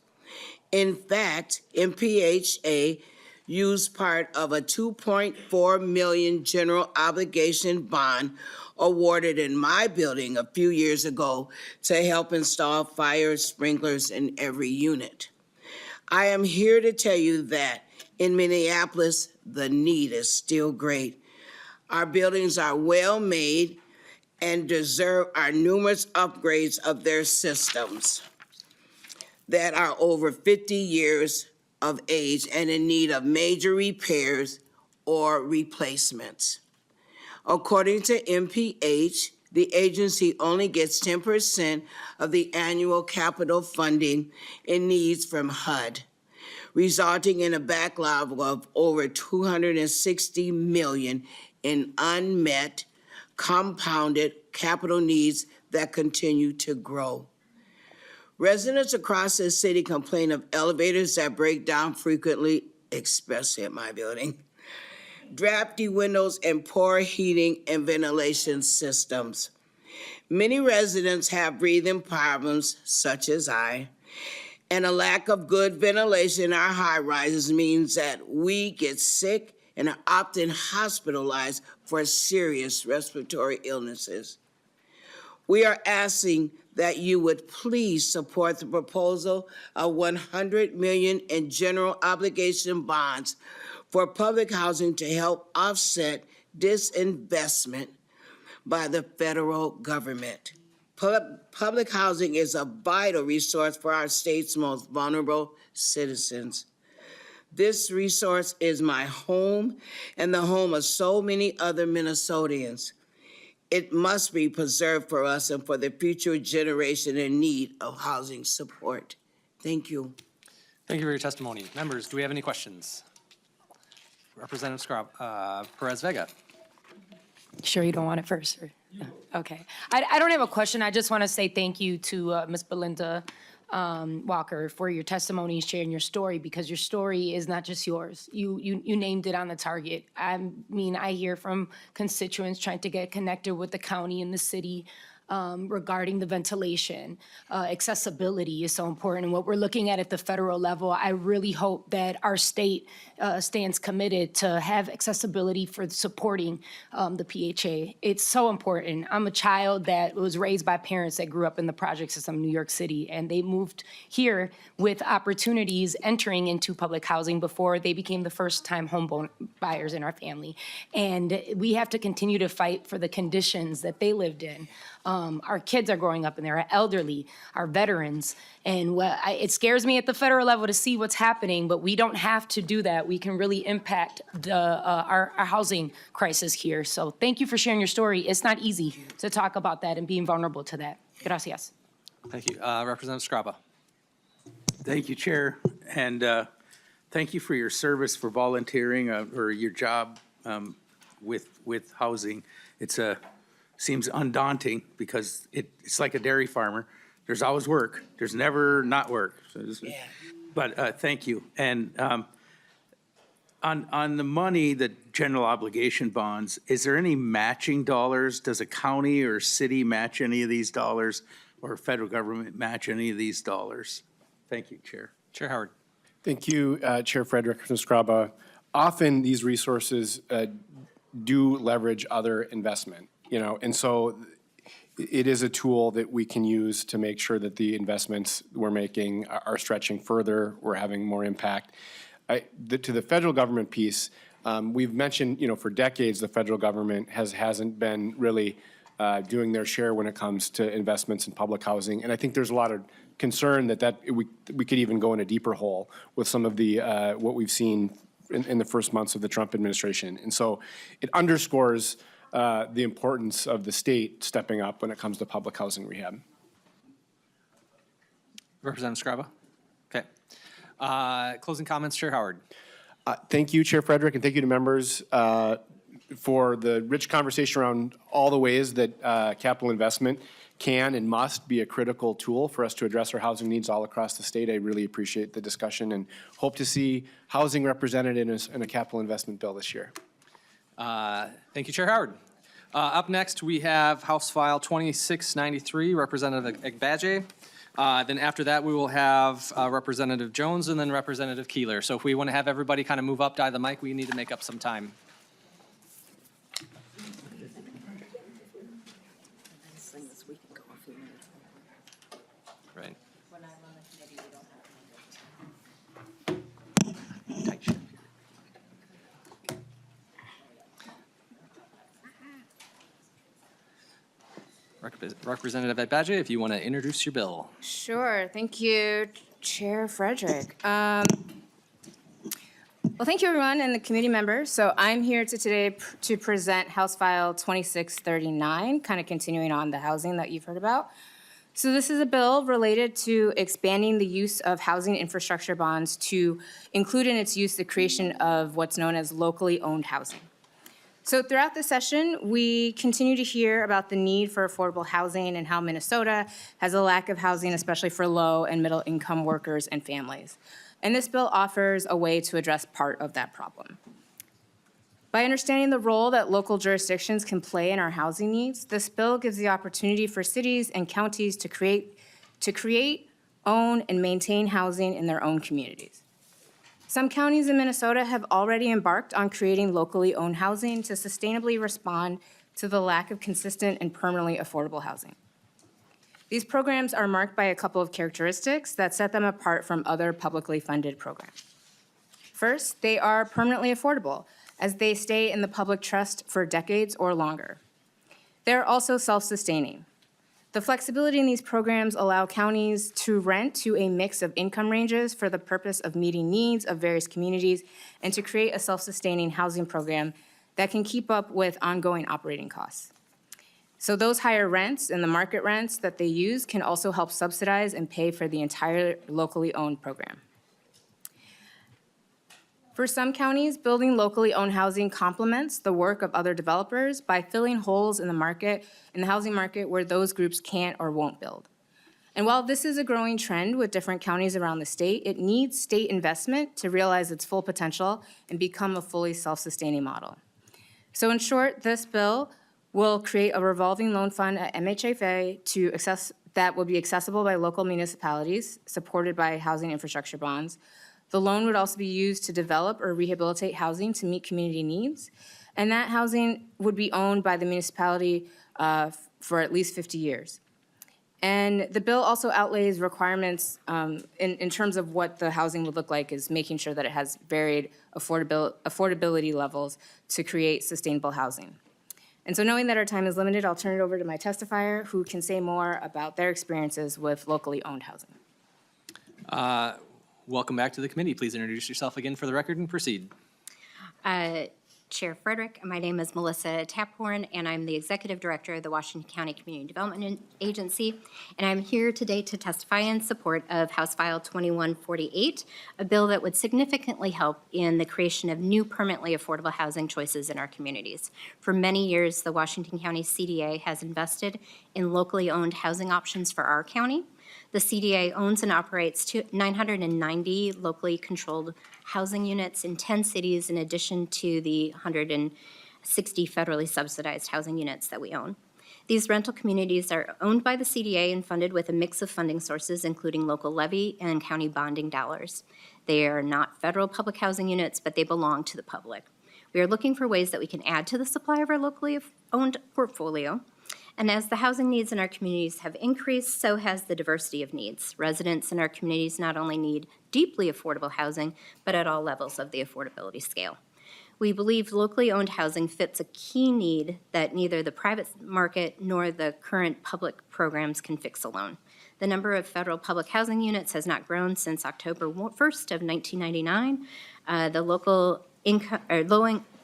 In fact, MPHA used part of a $2.4 million general obligation bond awarded in my building a few years ago to help install fire sprinklers in every unit. I am here to tell you that in Minneapolis, the need is still great. Our buildings are well made and deserve our numerous upgrades of their systems that are over 50 years of age and in need of major repairs or replacements. According to MPH, the agency only gets 10% of the annual capital funding it needs from HUD, resulting in a backlog of over $260 million in unmet, compounded capital needs that continue to grow. Residents across the city complain of elevators that break down frequently, especially at my building, drafty windows, and poor heating and ventilation systems. Many residents have breathing problems, such as I, and a lack of good ventilation in our high-rises means that we get sick and are often hospitalized for serious respiratory illnesses. We are asking that you would please support the proposal of $100 million in general obligation bonds for public housing to help offset disinvestment by the federal government. Public housing is a vital resource for our state's most vulnerable citizens. This resource is my home and the home of so many other Minnesotans. It must be preserved for us and for the future generation in need of housing support. Thank you. Thank you for your testimony. Members, do we have any questions? Representative Perez Vega. Sure you don't want it first? No. Okay. I don't have a question. I just want to say thank you to Ms. Belinda Walker for your testimony, sharing your story, because your story is not just yours. You named it on the target. I mean, I hear from constituents trying to get connected with the county and the city regarding the ventilation. Accessibility is so important. And what we're looking at the federal level, I really hope that our state stands committed to have accessibility for supporting the PHA. It's so important. I'm a child that was raised by parents that grew up in the project system in New York City, and they moved here with opportunities entering into public housing before they became the first-time home buyers in our family. And we have to continue to fight for the conditions that they lived in. Our kids are growing up in there, our elderly, our veterans. And it scares me at the federal level to see what's happening, but we don't have to do that. We can really impact our housing crisis here. So thank you for sharing your story. It's not easy to talk about that and being vulnerable to that. Gracias. Thank you. Representative Scraba. Thank you, Chair, and thank you for your service, for volunteering, or your job with housing. It's seems undaunting because it's like a dairy farmer. There's always work. There's never not work. So but thank you. And on the money, the general obligation bonds, is there any matching dollars? Does a county or city match any of these dollars, or federal government match any of these dollars? Thank you, Chair. Chair Howard. Thank you, Chair Frederick and Scraba. Often these resources do leverage other investment, and so it is a tool that we can use to make sure that the investments we're making are stretching further, we're having more impact. To the federal government piece, we've mentioned, for decades, the federal government hasn't been really doing their share when it comes to investments in public housing. And I think there's a lot of concern that we could even go in a deeper hole with some of the what we've seen in the first months of the Trump administration. And so it underscores the importance of the state stepping up when it comes to public housing rehab. Representative Scraba. Okay. Closing comments, Chair Howard. Thank you, Chair Frederick, and thank you to members for the rich conversation around all the ways that capital investment can and must be a critical tool for us to address our housing needs all across the state. I really appreciate the discussion and hope to see housing represented in a capital investment bill this year. Thank you, Chair Howard. Up next, we have House File 2693, Representative Agbaje. Then after that, we will have Representative Jones and then Representative Keeler. So if we want to have everybody kind of move up, die the mic, we need to make up some time. Right. Representative Agbaje, if you want to introduce your bill. Sure. Thank you, Chair Frederick. Well, thank you, everyone, and the committee members. So I'm here today to present House File 2639, kind of continuing on the housing that you've heard about. So this is a bill related to expanding the use of housing infrastructure bonds to include in its use the creation of what's known as locally owned housing. So throughout the session, we continue to hear about the need for affordable housing and how Minnesota has a lack of housing, especially for low and middle income workers and families. And this bill offers a way to address part of that problem. By understanding the role that local jurisdictions can play in our housing needs, this bill gives the opportunity for cities and counties to create, own, and maintain housing in their own communities. Some counties in Minnesota have already embarked on creating locally owned housing to sustainably respond to the lack of consistent and permanently affordable housing. These programs are marked by a couple of characteristics that set them apart from other publicly funded programs. First, they are permanently affordable, as they stay in the public trust for decades or longer. They're also self-sustaining. The flexibility in these programs allow counties to rent to a mix of income ranges for the purpose of meeting needs of various communities and to create a self-sustaining housing program that can keep up with ongoing operating costs. So those higher rents and the market rents that they use can also help subsidize and pay for the entire locally owned program. For some counties, building locally owned housing complements the work of other developers by filling holes in the housing market where those groups can't or won't build. And while this is a growing trend with different counties around the state, it needs state investment to realize its full potential and become a fully self-sustaining model. So in short, this bill will create a revolving loan fund at MHFA that will be accessible by local municipalities, supported by housing infrastructure bonds. The loan would also be used to develop or rehabilitate housing to meet community needs, and that housing would be owned by the municipality for at least 50 years. And the bill also outlays requirements in terms of what the housing would look like, is making sure that it has varied affordability levels to create sustainable housing. And so knowing that our time is limited, I'll turn it over to my testifier who can say more about their experiences with locally owned housing. Welcome back to the committee. Please introduce yourself again for the record and proceed. Chair Frederick, my name is Melissa Taphorn, and I'm the Executive Director of the Washington County Community Development Agency, and I'm here today to testify in support of House File 2148, a bill that would significantly help in the creation of new permanently affordable housing choices in our communities. For many years, the Washington County CDA has invested in locally owned housing options for our county. The CDA owns and operates 990 locally controlled housing units in 10 cities, in addition to the 160 federally subsidized housing units that we own. These rental communities are owned by the CDA and funded with a mix of funding sources, including local levy and county bonding dollars. They are not federal public housing units, but they belong to the public. We are looking for ways that we can add to the supply of our locally owned portfolio. And as the housing needs in our communities have increased, so has the diversity of needs. Residents in our communities not only need deeply affordable housing, but at all levels of the affordability scale. We believe locally owned housing fits a key need that neither the private market nor the current public programs can fix alone. The number of federal public housing units has not grown since October 1st of 1999.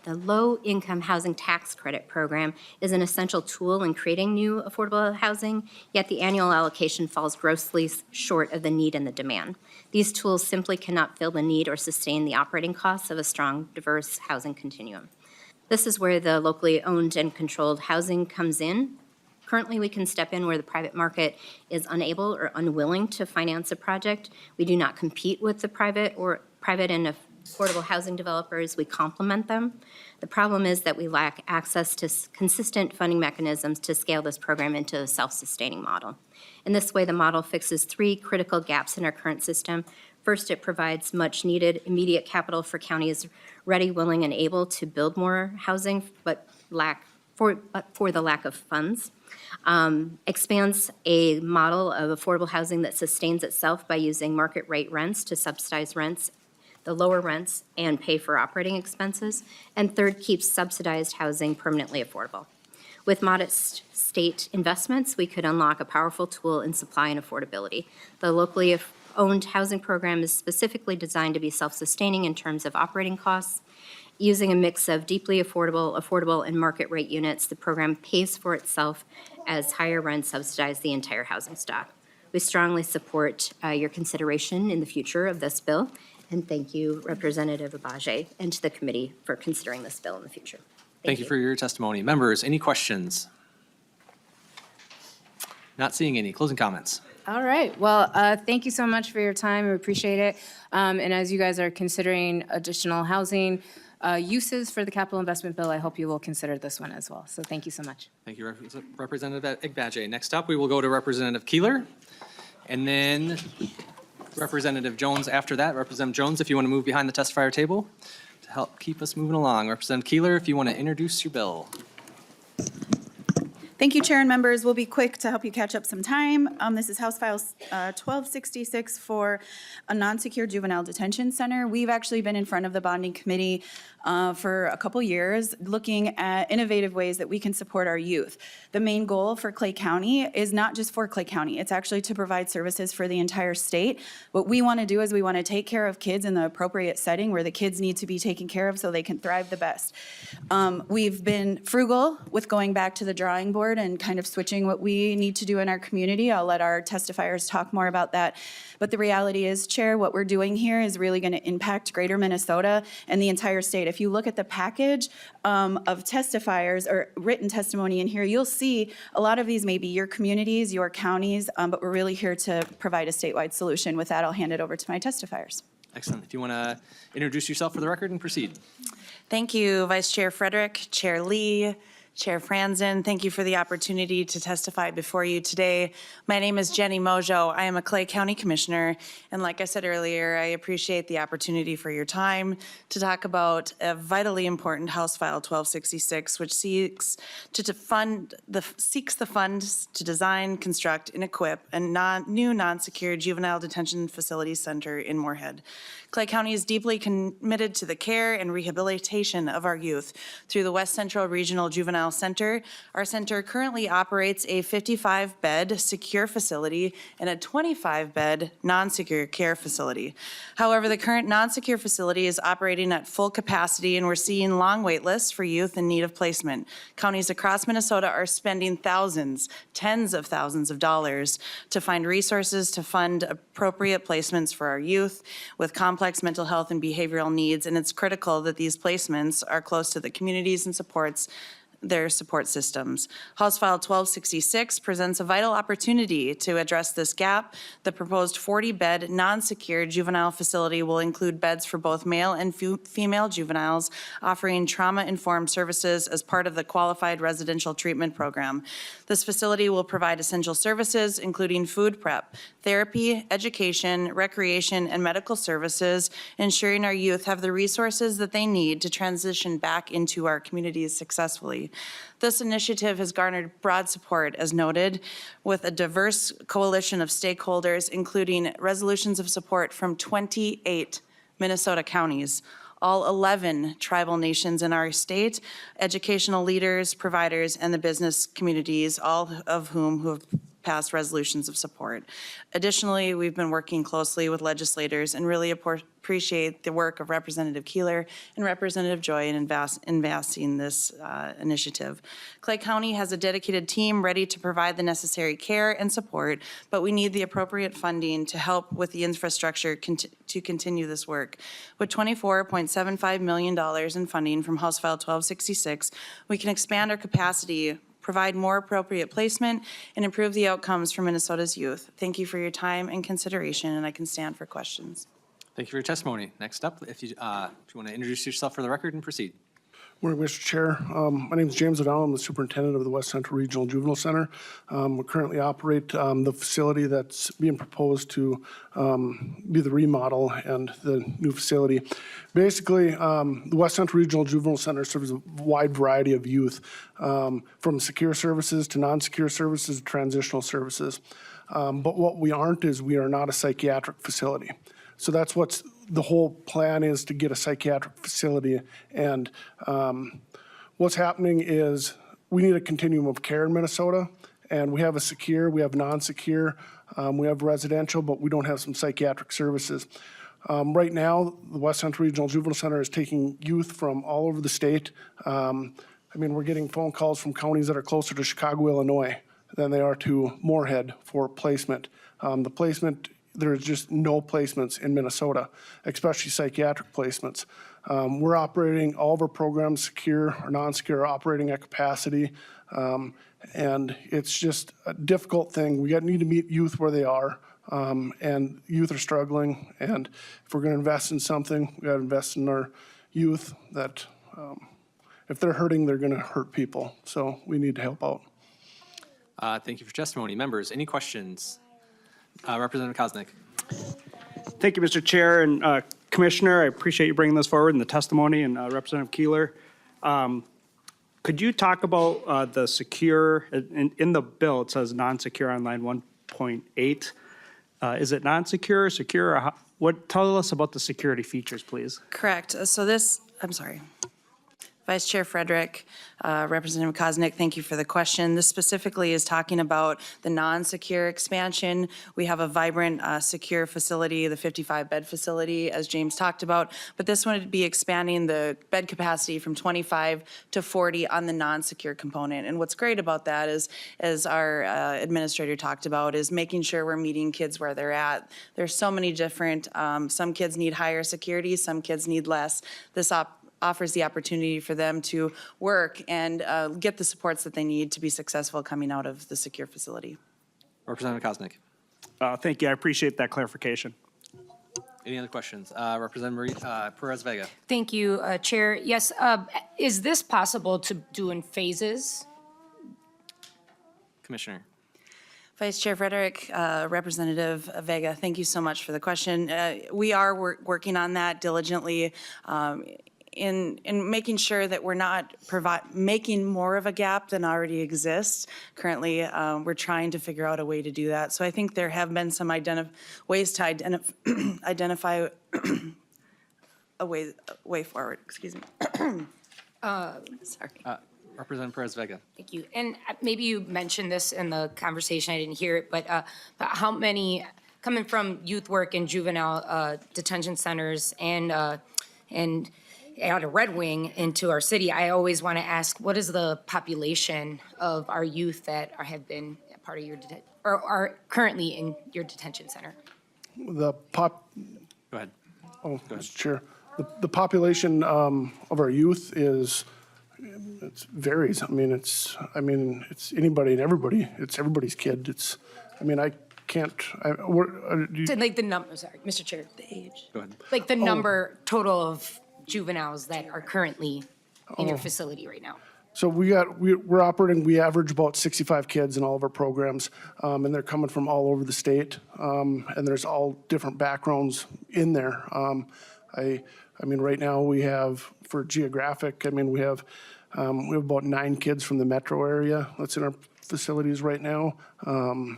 The Low-Income Housing Tax Credit Program is an essential tool in creating new affordable housing, yet the annual allocation falls grossly short of the need and the demand. These tools simply cannot fill the need or sustain the operating costs of a strong, diverse housing continuum. This is where the locally owned and controlled housing comes in. Currently, we can step in where the private market is unable or unwilling to finance a project. We do not compete with the private and affordable housing developers. We complement them. The problem is that we lack access to consistent funding mechanisms to scale this program into a self-sustaining model. In this way, the model fixes three critical gaps in our current system. First, it provides much-needed immediate capital for counties ready, willing, and able to build more housing, but for the lack of funds. Expands a model of affordable housing that sustains itself by using market rate rents to subsidize the lower rents, and pay for operating expenses. And third, keeps subsidized housing permanently affordable. With modest state investments, we could unlock a powerful tool in supply and affordability. The locally owned housing program is specifically designed to be self-sustaining in terms of operating costs. Using a mix of deeply affordable, and market rate units, the program pays for itself as higher rents subsidize the entire housing stock. We strongly support your consideration in the future of this bill. And thank you, Representative Agbaje, and to the committee for considering this bill in the future. Thank you for your testimony. Members, any questions? Not seeing any. Closing comments. All right. Well, thank you so much for your time. We appreciate it. And as you guys are considering additional housing uses for the capital investment bill, I hope you will consider this one as well. So thank you so much. Thank you, Representative Agbaje. Next up, we will go to Representative Keeler, and then Representative Jones after that. Representative Jones, if you want to move behind the testifier table to help keep us moving along. Representative Keeler, if you want to introduce your bill. Thank you, Chair and members. We'll be quick to help you catch up some time. This is House File 1266 for a non-secure juvenile detention center. We've actually been in front of the bonding committee for a couple years, looking at innovative ways that we can support our youth. The main goal for Clay County is not just for Clay County, it's actually to provide services for the entire state. What we want to do is we want to take care of kids in the appropriate setting where the kids need to be taken care of so they can thrive the best. We've been frugal with going back to the drawing board and kind of switching what we need to do in our community. I'll let our testifiers talk more about that. But the reality is, Chair, what we're doing here is really going to impact greater Minnesota and the entire state. If you look at the package of testifiers or written testimony in here, you'll see a lot of these may be your communities, your counties, but we're really here to provide a statewide solution. With that, I'll hand it over to my testifiers. Excellent. If you want to introduce yourself for the record and proceed. Thank you, Vice Chair Frederick, Chair Lee, Chair Franzen. Thank you for the opportunity to testify before you today. My name is Jenny Mojo. I am a Clay County Commissioner, and like I said earlier, I appreciate the opportunity for your time to talk about a vitally important House File 1266, which seeks the funds to design, construct, and equip a new non-secure juvenile detention facility center in Moorhead. Clay County is deeply committed to the care and rehabilitation of our youth through the West Central Regional Juvenile Center. Our center currently operates a 55-bed secure facility and a 25-bed non-secure care facility. However, the current non-secure facility is operating at full capacity, and we're seeing long wait lists for youth in need of placement. Counties across Minnesota are spending thousands, tens of thousands of dollars to find resources to fund appropriate placements for our youth with complex mental health and behavioral needs, and it's critical that these placements are close to the communities and supports their support systems. House File 1266 presents a vital opportunity to address this gap. The proposed 40-bed non-secure juvenile facility will include beds for both male and female juveniles, offering trauma-informed services as part of the Qualified Residential Treatment Program. This facility will provide essential services, including food prep, therapy, education, recreation, and medical services, ensuring our youth have the resources that they need to transition back into our communities successfully. This initiative has garnered broad support, as noted, with a diverse coalition of stakeholders, including resolutions of support from 28 Minnesota counties, all 11 tribal nations in our state, educational leaders, providers, and the business communities, all of whom have passed resolutions of support. Additionally, we've been working closely with legislators and really appreciate the work of Representative Keeler and Representative Joy in advancing this initiative. Clay County has a dedicated team ready to provide the necessary care and support, but we need the appropriate funding to help with the infrastructure to continue this work. With $24.75 million in funding from House File 1266, we can expand our capacity, provide more appropriate placement, and improve the outcomes for Minnesota's youth. Thank you for your time and consideration, and I can stand for questions. Thank you for your testimony. Next up, if you want to introduce yourself for the record and proceed. Morning, Mr. Chair. My name is James O'Donnell. I'm the superintendent of the West Central Regional Juvenile Center. We currently operate the facility that's being proposed to be the remodel and the new facility. Basically, the West Central Regional Juvenile Center serves a wide variety of youth, from secure services to non-secure services to transitional services. But what we aren't is we are not a psychiatric facility. So that's what's the whole plan is, to get a psychiatric facility. And what's happening is we need a continuum of care in Minnesota, and we have a secure, we have non-secure, we have residential, but we don't have some psychiatric services. Right now, the West Central Regional Juvenile Center is taking youth from all over the state. I mean, we're getting phone calls from counties that are closer to Chicago, Illinois than they are to Moorhead for placement. The placement, there's just no placements in Minnesota, especially psychiatric placements. We're operating all of our programs, secure or non-secure, operating at capacity. And it's just a difficult thing. We need to meet youth where they are, and youth are struggling. And if we're gonna invest in something, we gotta invest in our youth that if they're hurting, they're gonna hurt people. So we need to help out. Thank you for testimony. Members, any questions? Representative Koznick. Thank you, Mr. Chair and Commissioner. I appreciate you bringing this forward in the testimony, and Representative Keeler. Could you talk about the secure, in the bill, it says non-secure on line 1.8. Is it non-secure, secure, or tell us about the security features, please? Correct. So this, I'm sorry. Vice Chair Frederick, Representative Koznick, thank you for the question. This specifically is talking about the non-secure expansion. We have a vibrant, secure facility, the 55-bed facility, as James talked about, but this one would be expanding the bed capacity from 25 to 40 on the non-secure component. And what's great about that is, as our administrator talked about, is making sure we're meeting kids where they're at. There's so many different, some kids need higher security, some kids need less. This offers the opportunity for them to work and get the supports that they need to be successful coming out of the secure facility. Representative Koznick. Thank you. I appreciate that clarification. Any other questions? Representative Perez-Vega. Thank you, Chair. Yes, is this possible to do in phases? Commissioner. Vice Chair Frederick, Representative Vega, thank you so much for the question. We are working on that diligently. In making sure that we're not making more of a gap than already exists. Currently, we're trying to figure out a way to do that. So I think there have been some ways to identify a way forward. Excuse me. Sorry. Representative Perez-Vega. Thank you. And maybe you mentioned this in the conversation, I didn't hear it, but how many, coming from youth work and juvenile detention centers and out of Red Wing into our city, I always want to ask, what is the population of our youth that have been part of your, or are currently in your detention center? Go ahead. Oh, Mr. Chair. The population of our youth is, it varies. I mean, it's anybody and everybody. It's everybody's kid. I can't, Like the number, sorry, Mr. Chair. The age. Go ahead. Like the number total of juveniles that are currently in your facility right now. So we're operating, we average about 65 kids in all of our programs, and they're coming from all over the state, and there's all different backgrounds in there. Right now we have, for geographic, we have about 9 kids from the metro area that's in our facilities right now. And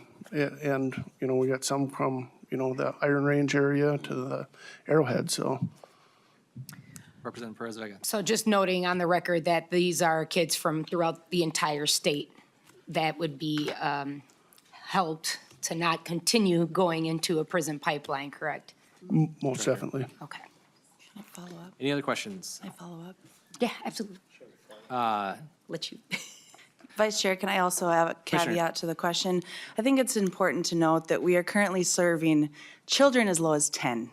we got some from, the Iron Range area to the Arrowhead, so. Representative Perez-Vega. So just noting on the record that these are kids from throughout the entire state that would be helped to not continue going into a prison pipeline, correct? Most definitely. Okay. Can I follow up? Any other questions? Can I follow up? Yeah, absolutely. Let you. Vice Chair, can I also have a caveat to the question? I think it's important to note that we are currently serving children as low as 10.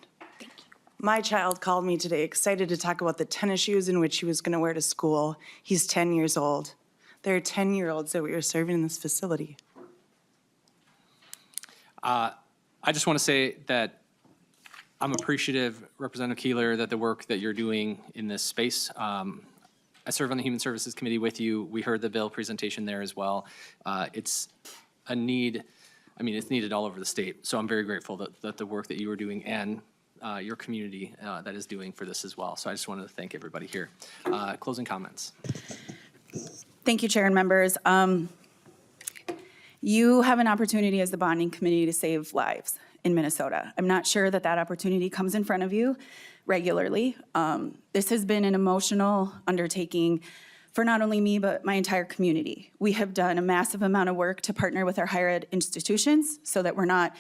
My child called me today excited to talk about the tennis shoes in which he was going to wear to school. He's 10 years old. There are 10-year-olds that we are serving in this facility. I just want to say that I'm appreciative, Representative Keeler, that the work that you're doing in this space. I serve on the Human Services Committee with you. We heard the bill presentation there as well. It's a need, it's needed all over the state. So I'm very grateful that the work that you are doing and your community that is doing for this as well. So I just wanted to thank everybody here. Closing comments. Thank you, Chair and members. You have an opportunity as the bonding committee to save lives in Minnesota. I'm not sure that opportunity comes in front of you regularly. This has been an emotional undertaking for not only me, but my entire community. We have done a massive amount of work to partner with our higher ed institutions so that we're not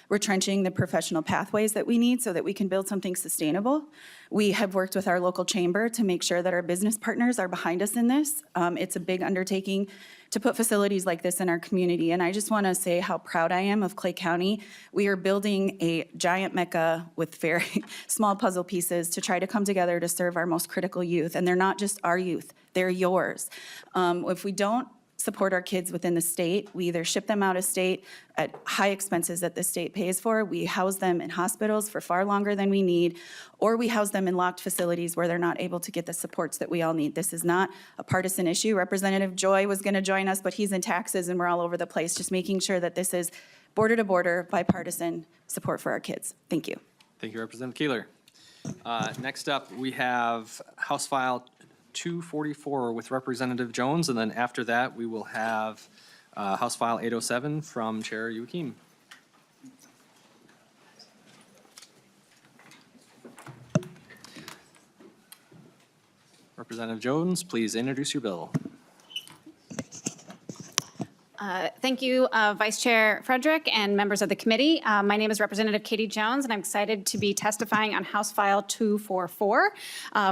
retrenching the professional pathways that we need so that we can build something sustainable. We have worked with our local chamber to make sure that our business partners are behind us in this. It's a big undertaking to put facilities like this in our community. And I just want to say how proud I am of Clay County. We are building a giant mecca with very small puzzle pieces to try to come together to serve our most critical youth. And they're not just our youth, they're yours. If we don't support our kids within the state, we either ship them out of state at high expenses that the state pays for, we house them in hospitals for far longer than we need, or we house them in locked facilities where they're not able to get the supports that we all need. This is not a partisan issue. Representative Joy was going to join us, but he's in taxes and we're all over the place, just making sure that this is border to border, bipartisan support for our kids. Thank you. Thank you, Representative Keeler. Next up, we have House File 244 with Representative Jones, and then after that, we will have House File 807 from Chair Youakim. Representative Jones, please introduce your bill. Thank you, Vice Chair Frederick and members of the committee. My name is Representative Katie Jones, and I'm excited to be testifying on House File 244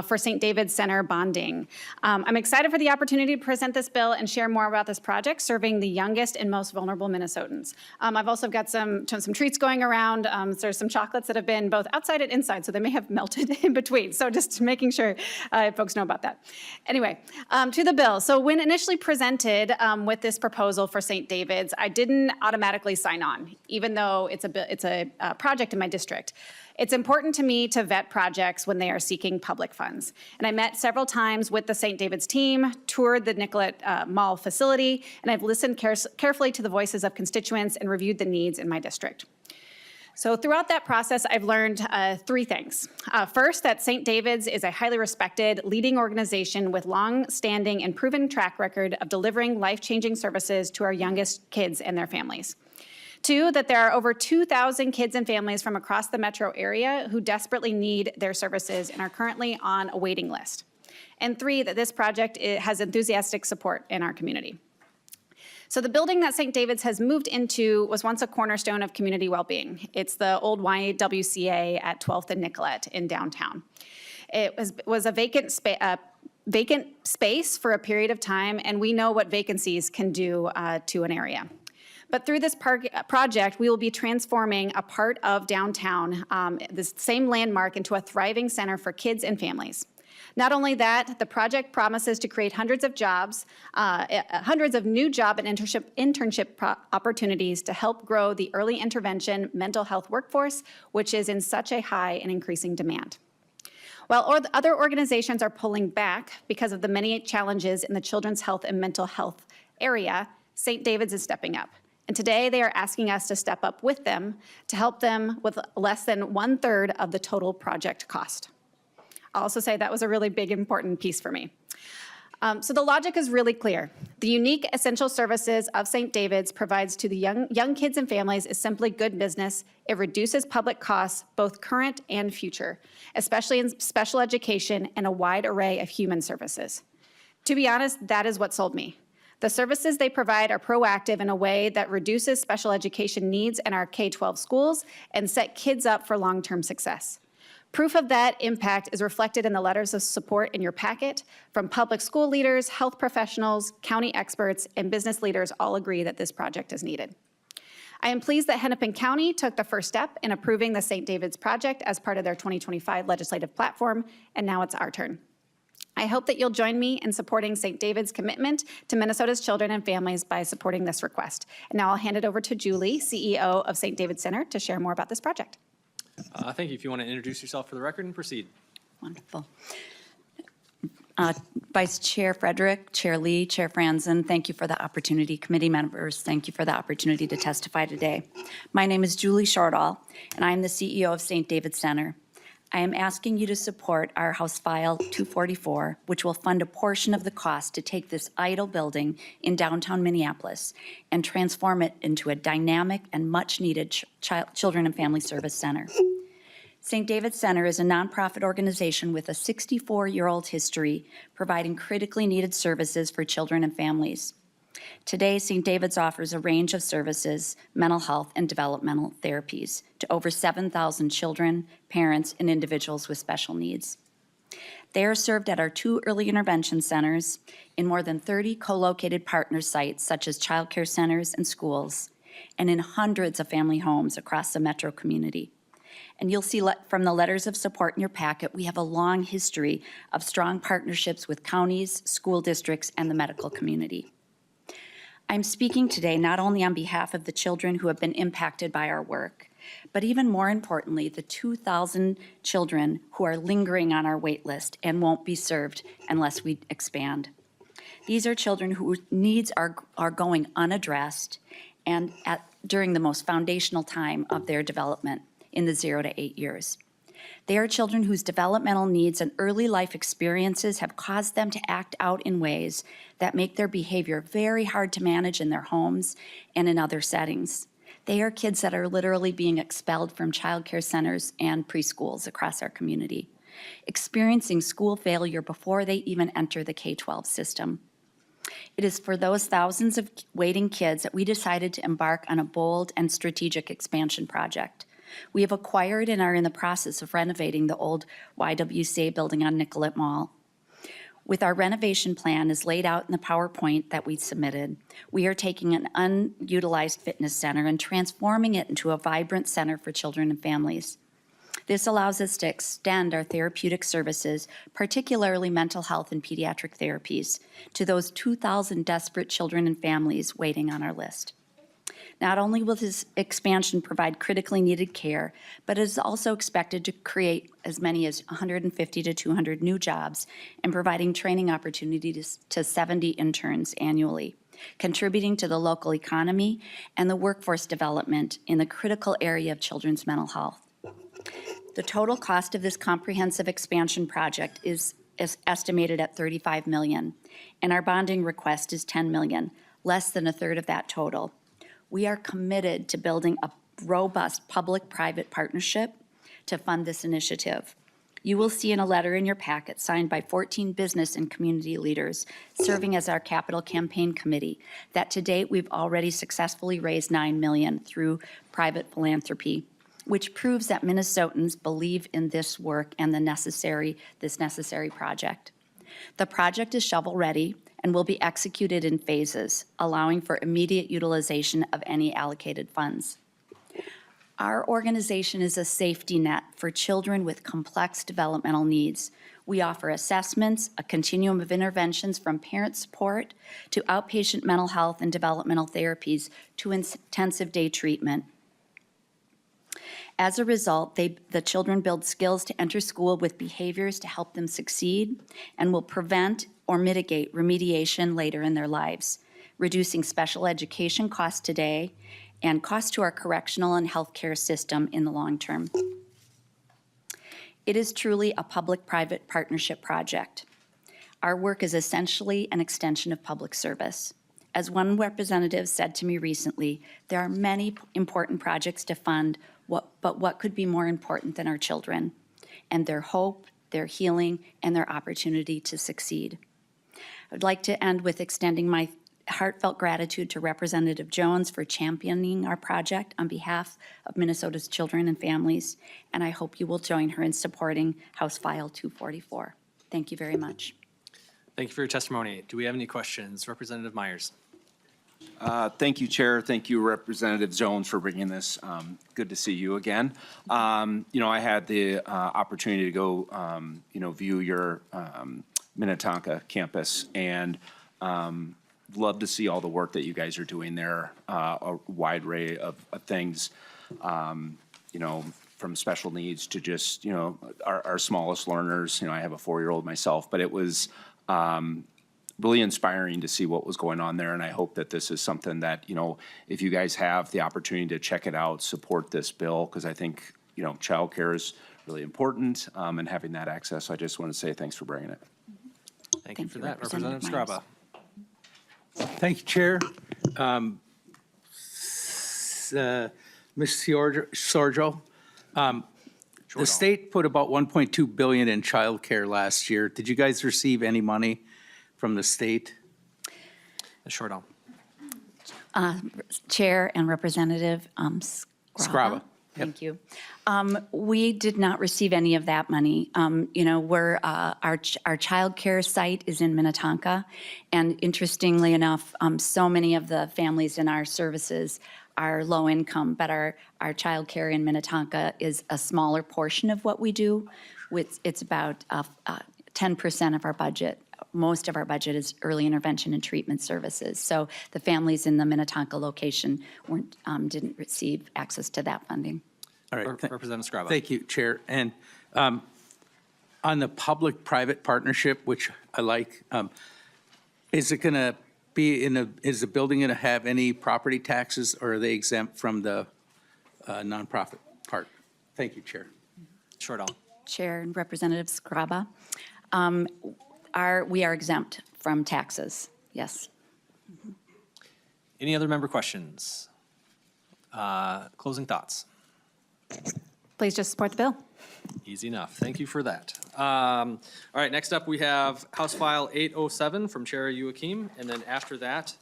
for St. David's Center bonding. I'm excited for the opportunity to present this bill and share more about this project serving the youngest and most vulnerable Minnesotans. I've also got some treats going around. There's some chocolates that have been both outside and inside, so they may have melted in between. So just making sure folks know about that. Anyway, to the bill. So when initially presented with this proposal for St. David's, I didn't automatically sign on, even though it's a project in my district. It's important to me to vet projects when they are seeking public funds. And I met several times with the St. David's team, toured the Nicollet Mall facility, and I've listened carefully to the voices of constituents and reviewed the needs in my district. So throughout that process, I've learned three things. First, that St. David's is a highly respected, leading organization with long-standing and proven track record of delivering life-changing services to our youngest kids and their families. Two, that there are over 2,000 kids and families from across the metro area who desperately need their services and are currently on a waiting list. And three, that this project has enthusiastic support in our community. So the building that St. David's has moved into was once a cornerstone of community well-being. It's the old YWCA at 12th and Nicollet in downtown. It was a vacant space for a period of time, and we know what vacancies can do to an area. But through this project, we will be transforming a part of downtown, this same landmark, into a thriving center for kids and families. Not only that, the project promises to create hundreds of jobs, hundreds of new job and internship opportunities to help grow the early intervention mental health workforce, which is in such a high and increasing demand. While other organizations are pulling back because of the many challenges in the children's health and mental health area, St. David's is stepping up. And today they are asking us to step up with them to help them with less than 1/3 of the total project cost. I'll also say that was a really big, important piece for me. So the logic is really clear. The unique essential services of St. David's provides to the young kids and families is simply good business. It reduces public costs, both current and future, especially in special education and a wide array of human services. To be honest, that is what sold me. The services they provide are proactive in a way that reduces special education needs in our K-12 schools and set kids up for long-term success. Proof of that impact is reflected in the letters of support in your packet from public school leaders, health professionals, county experts, and business leaders all agree that this project is needed. I am pleased that Hennepin County took the first step in approving the St. David's project as part of their 2025 legislative platform, and now it's our turn. I hope that you'll join me in supporting St. David's commitment to Minnesota's children and families by supporting this request. And now I'll hand it over to Julie, CEO of St. David's Center, to share more about this project. Thank you. If you want to introduce yourself for the record and proceed. Wonderful. Vice Chair Frederick, Chair Lee, Chair Franzen, thank you for the opportunity. Committee members, thank you for the opportunity to testify today. My name is Julie Shortall, and I am the CEO of St. David's Center. I am asking you to support our House File 244, which will fund a portion of the cost to take this idle building in downtown Minneapolis and transform it into a dynamic and much-needed children and family service center. St. David's Center is a nonprofit organization with a 64-year-old history providing critically needed services for children and families. Today, St. David's offers a range of services, mental health and developmental therapies to over 7,000 children, parents, and individuals with special needs. They are served at our 2 early intervention centers in more than 30 co-located partner sites such as child care centers and schools, and in hundreds of family homes across the metro community. And you'll see from the letters of support in your packet, we have a long history of strong partnerships with counties, school districts, and the medical community. I'm speaking today not only on behalf of the children who have been impacted by our work, but even more importantly, the 2,000 children who are lingering on our wait list and won't be served unless we expand. These are children whose needs are going unaddressed and during the most foundational time of their development in the 0 to 8 years. They are children whose developmental needs and early life experiences have caused them to act out in ways that make their behavior very hard to manage in their homes and in other settings. They are kids that are literally being expelled from childcare centers and preschools across our community, experiencing school failure before they even enter the K-12 system. It is for those thousands of waiting kids that we decided to embark on a bold and strategic expansion project. We have acquired and are in the process of renovating the old YWCA building on Nicollet Mall. With our renovation plan as laid out in the PowerPoint that we submitted, we are taking an unutilized fitness center and transforming it into a vibrant center for children and families. This allows us to extend our therapeutic services, particularly mental health and pediatric therapies, to those 2,000 desperate children and families waiting on our list. Not only will this expansion provide critically needed care, but it is also expected to create as many as 150 to 200 new jobs and providing training opportunities to 70 interns annually, contributing to the local economy and the workforce development in the critical area of children's mental health. The total cost of this comprehensive expansion project is estimated at $35 million, and our bonding request is $10 million, less than a third of that total. We are committed to building a robust public-private partnership to fund this initiative. You will see in a letter in your packet signed by 14 business and community leaders serving as our capital campaign committee that to date we've already successfully raised $9 million through private philanthropy, which proves that Minnesotans believe in this work and this necessary project. The project is shovel-ready and will be executed in phases, allowing for immediate utilization of any allocated funds. Our organization is a safety net for children with complex developmental needs. We offer assessments, a continuum of interventions from parent support to outpatient mental health and developmental therapies to intensive day treatment. As a result, the children build skills to enter school with behaviors to help them succeed and will prevent or mitigate remediation later in their lives, reducing special education costs today and costs to our correctional and healthcare system in the long term. It is truly a public-private partnership project. Our work is essentially an extension of public service. As one representative said to me recently, there are many important projects to fund, but what could be more important than our children and their hope, their healing, and their opportunity to succeed? I'd like to end with extending my heartfelt gratitude to Representative Jones for championing our project on behalf of Minnesota's children and families, and I hope you will join her in supporting House File 244. Thank you very much. Thank you for your testimony. Do we have any questions? Representative Myers. Thank you, Chair. Thank you, Representative Jones, for bringing this. Good to see you again. I had the opportunity to go, view your Minnetonka campus, and love to see all the work that you guys are doing there, a wide array of things, from special needs to just, our smallest learners. I have a 4-year-old myself, but it was really inspiring to see what was going on there, and I hope that this is something that, if you guys have the opportunity to check it out, support this bill, because I think, childcare is really important, and having that access. So I just want to say thanks for bringing it. Thank you for that. Representative Skraba. Thank you, Chair. Ms. Sorjo, the state put about $1.2 billion in childcare last year. Did you guys receive any money from the state? Shortall. Chair and Representative Skraba. Thank you. We did not receive any of that money. We're, our child care site is in Minnetonka, and interestingly enough, so many of the families in our services are low income, but our child care in Minnetonka is a smaller portion of what we do. It's about 10% of our budget. Most of our budget is early intervention and treatment services. So the families in the Minnetonka location didn't receive access to that funding. All right. Representative Skraba. Thank you, Chair. And on the public-private partnership, which I like, is it going to be is the building going to have any property taxes, or are they exempt from the nonprofit part? Thank you, Chair. Shortall. Chair and Representative Skraba. We are exempt from taxes, yes. Any other member questions? Closing thoughts. Please just support the bill. Easy enough. Thank you for that. All right, next up, we have House File 807 from Chair Youakim, and then after that,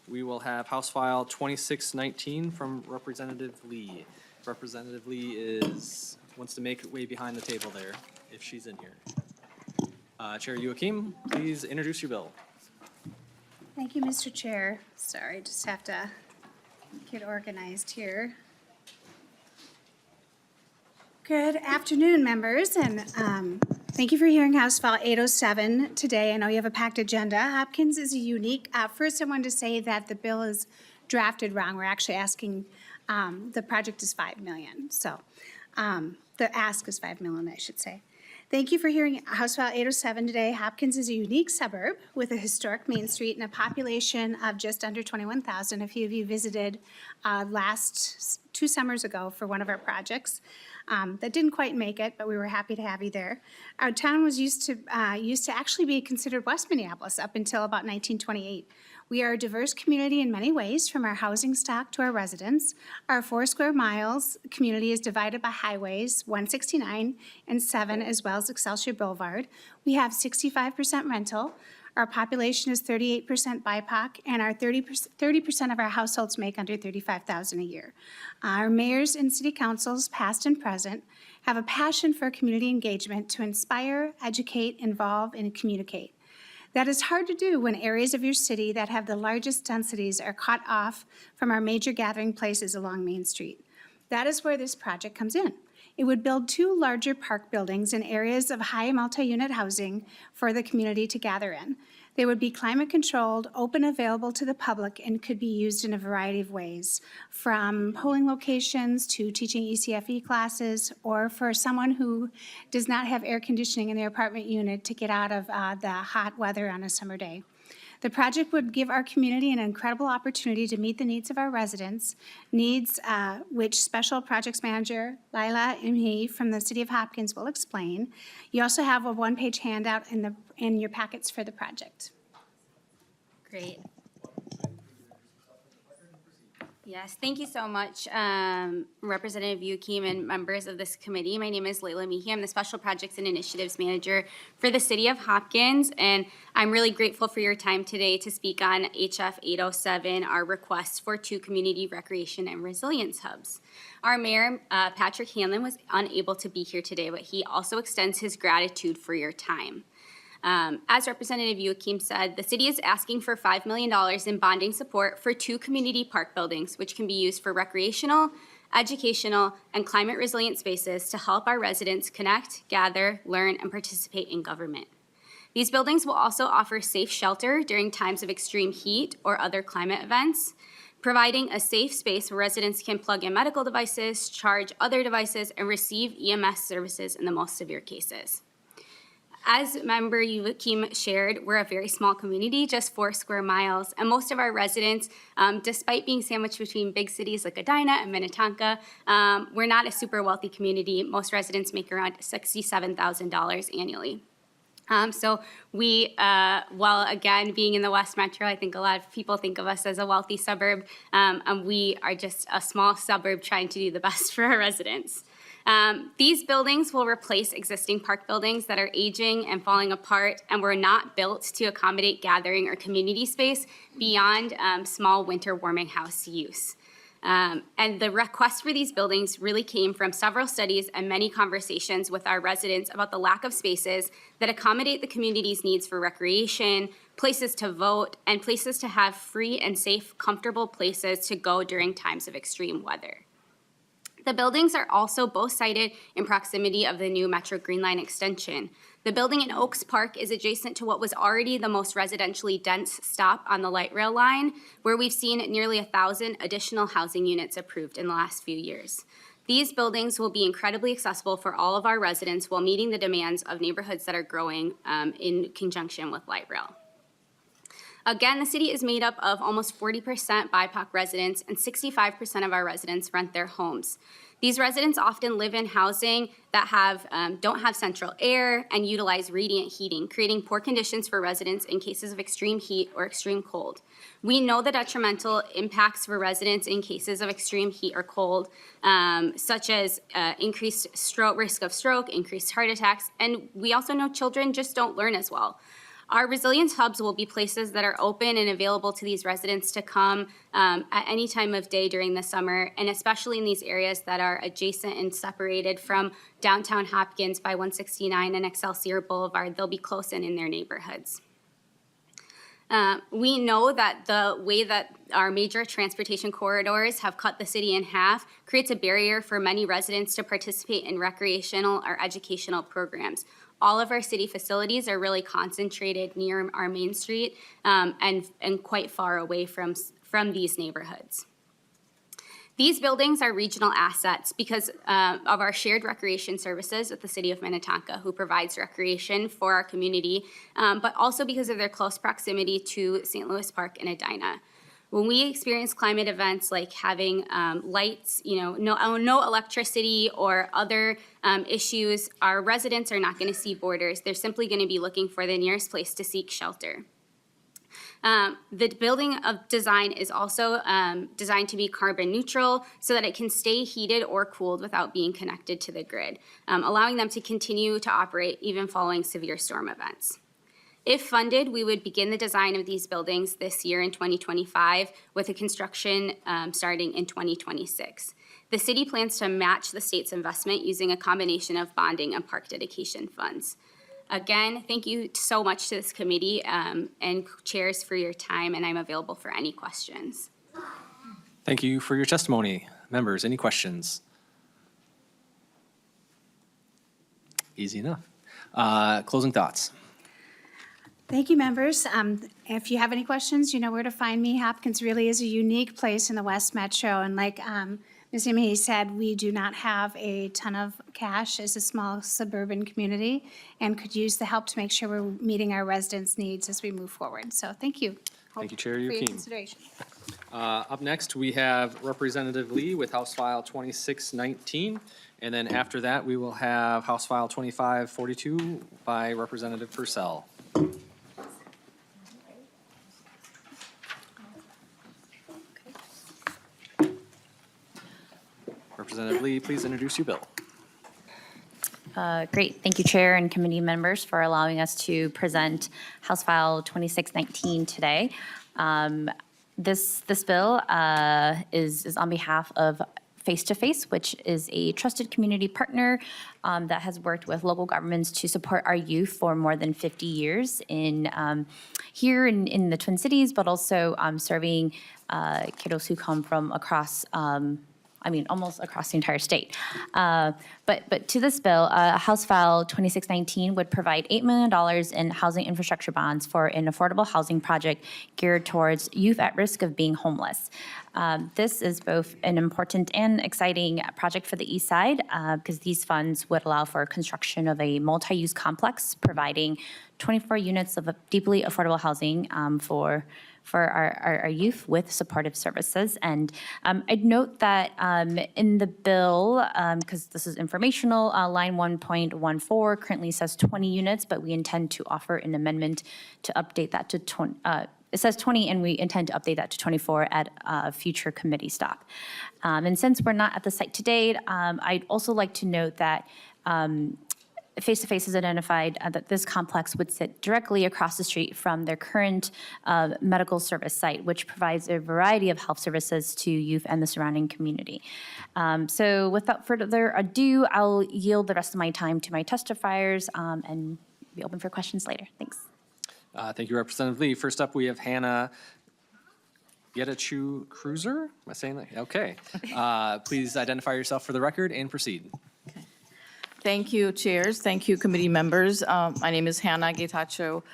we will have House File 2619 from Representative Lee. Representative Lee wants to make her way behind the table there, if she's in here. Chair Youakim, please introduce your bill. Thank you, Mr. Chair. Sorry, just have to get organized here. Good afternoon, members, and thank you for hearing House File 807 today. I know you have a packed agenda. Hopkins is a unique. First, I wanted to say that the bill is drafted wrong. We're actually asking, the project is $5 million. So the ask is $5 million, I should say. Thank you for hearing House File 807 today. Hopkins is a unique suburb with a historic Main Street and a population of just under 21,000. A few of you visited last 2 summers ago for one of our projects. That didn't quite make it, but we were happy to have you there. Our town was used to actually be considered West Minneapolis up until about 1928. We are a diverse community in many ways, from our housing stock to our residents. Our 4 square miles community is divided by highways 169 and 7, as well as Excelsior Boulevard. We have 65% rental. Our population is 38% BIPOC, and our 30% of our households make under $35,000 a year. Our mayors and city councils, past and present, have a passion for community engagement to inspire, educate, involve, and communicate. That is hard to do when areas of your city that have the largest densities are cut off from our major gathering places along Main Street. That is where this project comes in. It would build 2 larger park buildings in areas of high multi-unit housing for the community to gather in. They would be climate-controlled, open, available to the public, and could be used in a variety of ways, from polling locations to teaching ECFE classes, or for someone who does not have air conditioning in their apartment unit to get out of the hot weather on a summer day. The project would give our community an incredible opportunity to meet the needs of our residents, needs which Special Projects Manager Lila Imhi from the City of Hopkins will explain. You also have a 1-page handout in your packets for the project. Great. Yes, thank you so much, Representative Youakim and members of this committee. My name is Layla Mehi. I'm the Special Projects and Initiatives Manager for the City of Hopkins, and I'm really grateful for your time today to speak on HF 807, our request for 2 community recreation and resilience hubs. Our Mayor, Patrick Hanlon, was unable to be here today, but he also extends his gratitude for your time. As Representative Youakim said, the city is asking for $5 million in bonding support for 2 community park buildings, which can be used for recreational, educational, and climate resilient spaces to help our residents connect, gather, learn, and participate in government. These buildings will also offer safe shelter during times of extreme heat or other climate events, providing a safe space where residents can plug in medical devices, charge other devices, and receive EMS services in the most severe cases. As Member Youakim shared, we're a very small community, just 4 square miles, and most of our residents, despite being sandwiched between big cities like Edina and Minnetonka, we're not a super wealthy community. Most residents make around $67,000 annually. So we, while again being in the West Metro, I think a lot of people think of us as a wealthy suburb, and we are just a small suburb trying to do the best for our residents. These buildings will replace existing park buildings that are aging and falling apart and were not built to accommodate gathering or community space beyond small winter warming house use. And the request for these buildings really came from several studies and many conversations with our residents about the lack of spaces that accommodate the community's needs for recreation, places to vote, and places to have free and safe, comfortable places to go during times of extreme weather. The buildings are also both sited in proximity of the new Metro Green Line extension. The building in Oaks Park is adjacent to what was already the most residentially dense stop on the light rail line, where we've seen nearly 1,000 additional housing units approved in the last few years. These buildings will be incredibly accessible for all of our residents while meeting the demands of neighborhoods that are growing in conjunction with light rail. Again, the city is made up of almost 40% BIPOC residents, and 65% of our residents rent their homes. These residents often live in housing that don't have central air and utilize radiant heating, creating poor conditions for residents in cases of extreme heat or extreme cold. We know the detrimental impacts for residents in cases of extreme heat or cold, such as increased risk of stroke, increased heart attacks, and we also know children just don't learn as well. Our resilience hubs will be places that are open and available to these residents to come at any time of day during the summer, and especially in these areas that are adjacent and separated from downtown Hopkins by 169 and Excelsior Boulevard. They'll be close in their neighborhoods. We know that the way that our major transportation corridors have cut the city in half creates a barrier for many residents to participate in recreational or educational programs. All of our city facilities are really concentrated near our main street and quite far away from these neighborhoods. These buildings are regional assets because of our shared recreation services with the City of Minnetonka, who provides recreation for our community, but also because of their close proximity to St. Louis Park and Edina. When we experience climate events like having lights, no electricity or other issues, our residents are not going to see borders. They're simply going to be looking for the nearest place to seek shelter. The building of design is also designed to be carbon neutral so that it can stay heated or cooled without being connected to the grid, allowing them to continue to operate even following severe storm events. If funded, we would begin the design of these buildings this year in 2025 with a construction starting in 2026. The city plans to match the state's investment using a combination of bonding and park dedication funds. Again, thank you so much to this committee and chairs for your time, and I'm available for any questions. Thank you for your testimony. Members, any questions? Easy enough. Closing thoughts. Thank you, members. If you have any questions, you know where to find me. Hopkins really is a unique place in the West Metro, and like Ms. Yamini said, we do not have a ton of cash as a small suburban community and could use the help to make sure we're meeting our residents' needs as we move forward. So thank you. Thank you, Chair For your Youakim. consideration. Up next, we have Representative Lee with House File 2619. And then after that, we will have House File 2542 by Representative Pursell. Representative Lee, please introduce your bill. Great. Thank you, Chair and committee members, for allowing us to present House File 2619 today. This bill is on behalf of Face to Face, which is a trusted community partner that has worked with local governments to support our youth for more than 50 years here in the Twin Cities, but also serving kiddos who come from across almost across the entire state. But to this bill, House File 2619 would provide $8 million in housing infrastructure bonds for an affordable housing project geared towards youth at risk of being homeless. This is both an important and exciting project for the East Side because these funds would allow for construction of a multi-use complex providing 24 units of deeply affordable housing for our youth with supportive services. And I'd note that in the bill, because this is informational, line 1.14 currently says 20 units, but we intend to offer an amendment to update that to 20. It says 20, and we intend to update that to 24 at a future committee stop. And since we're not at the site today, I'd also like to note that Face to Face has identified that this complex would sit directly across the street from their current medical service site, which provides a variety of health services to youth and the surrounding community. So without further ado, I'll yield the rest of my time to my testifiers and be open for questions later. Thanks. Thank you, Representative Lee. First up, we have Hannah Yetachu Cruiser. Am I saying that? Okay. Please identify yourself for the record and proceed. Thank you, chairs. Thank you, committee members. My name is Hannah Getacho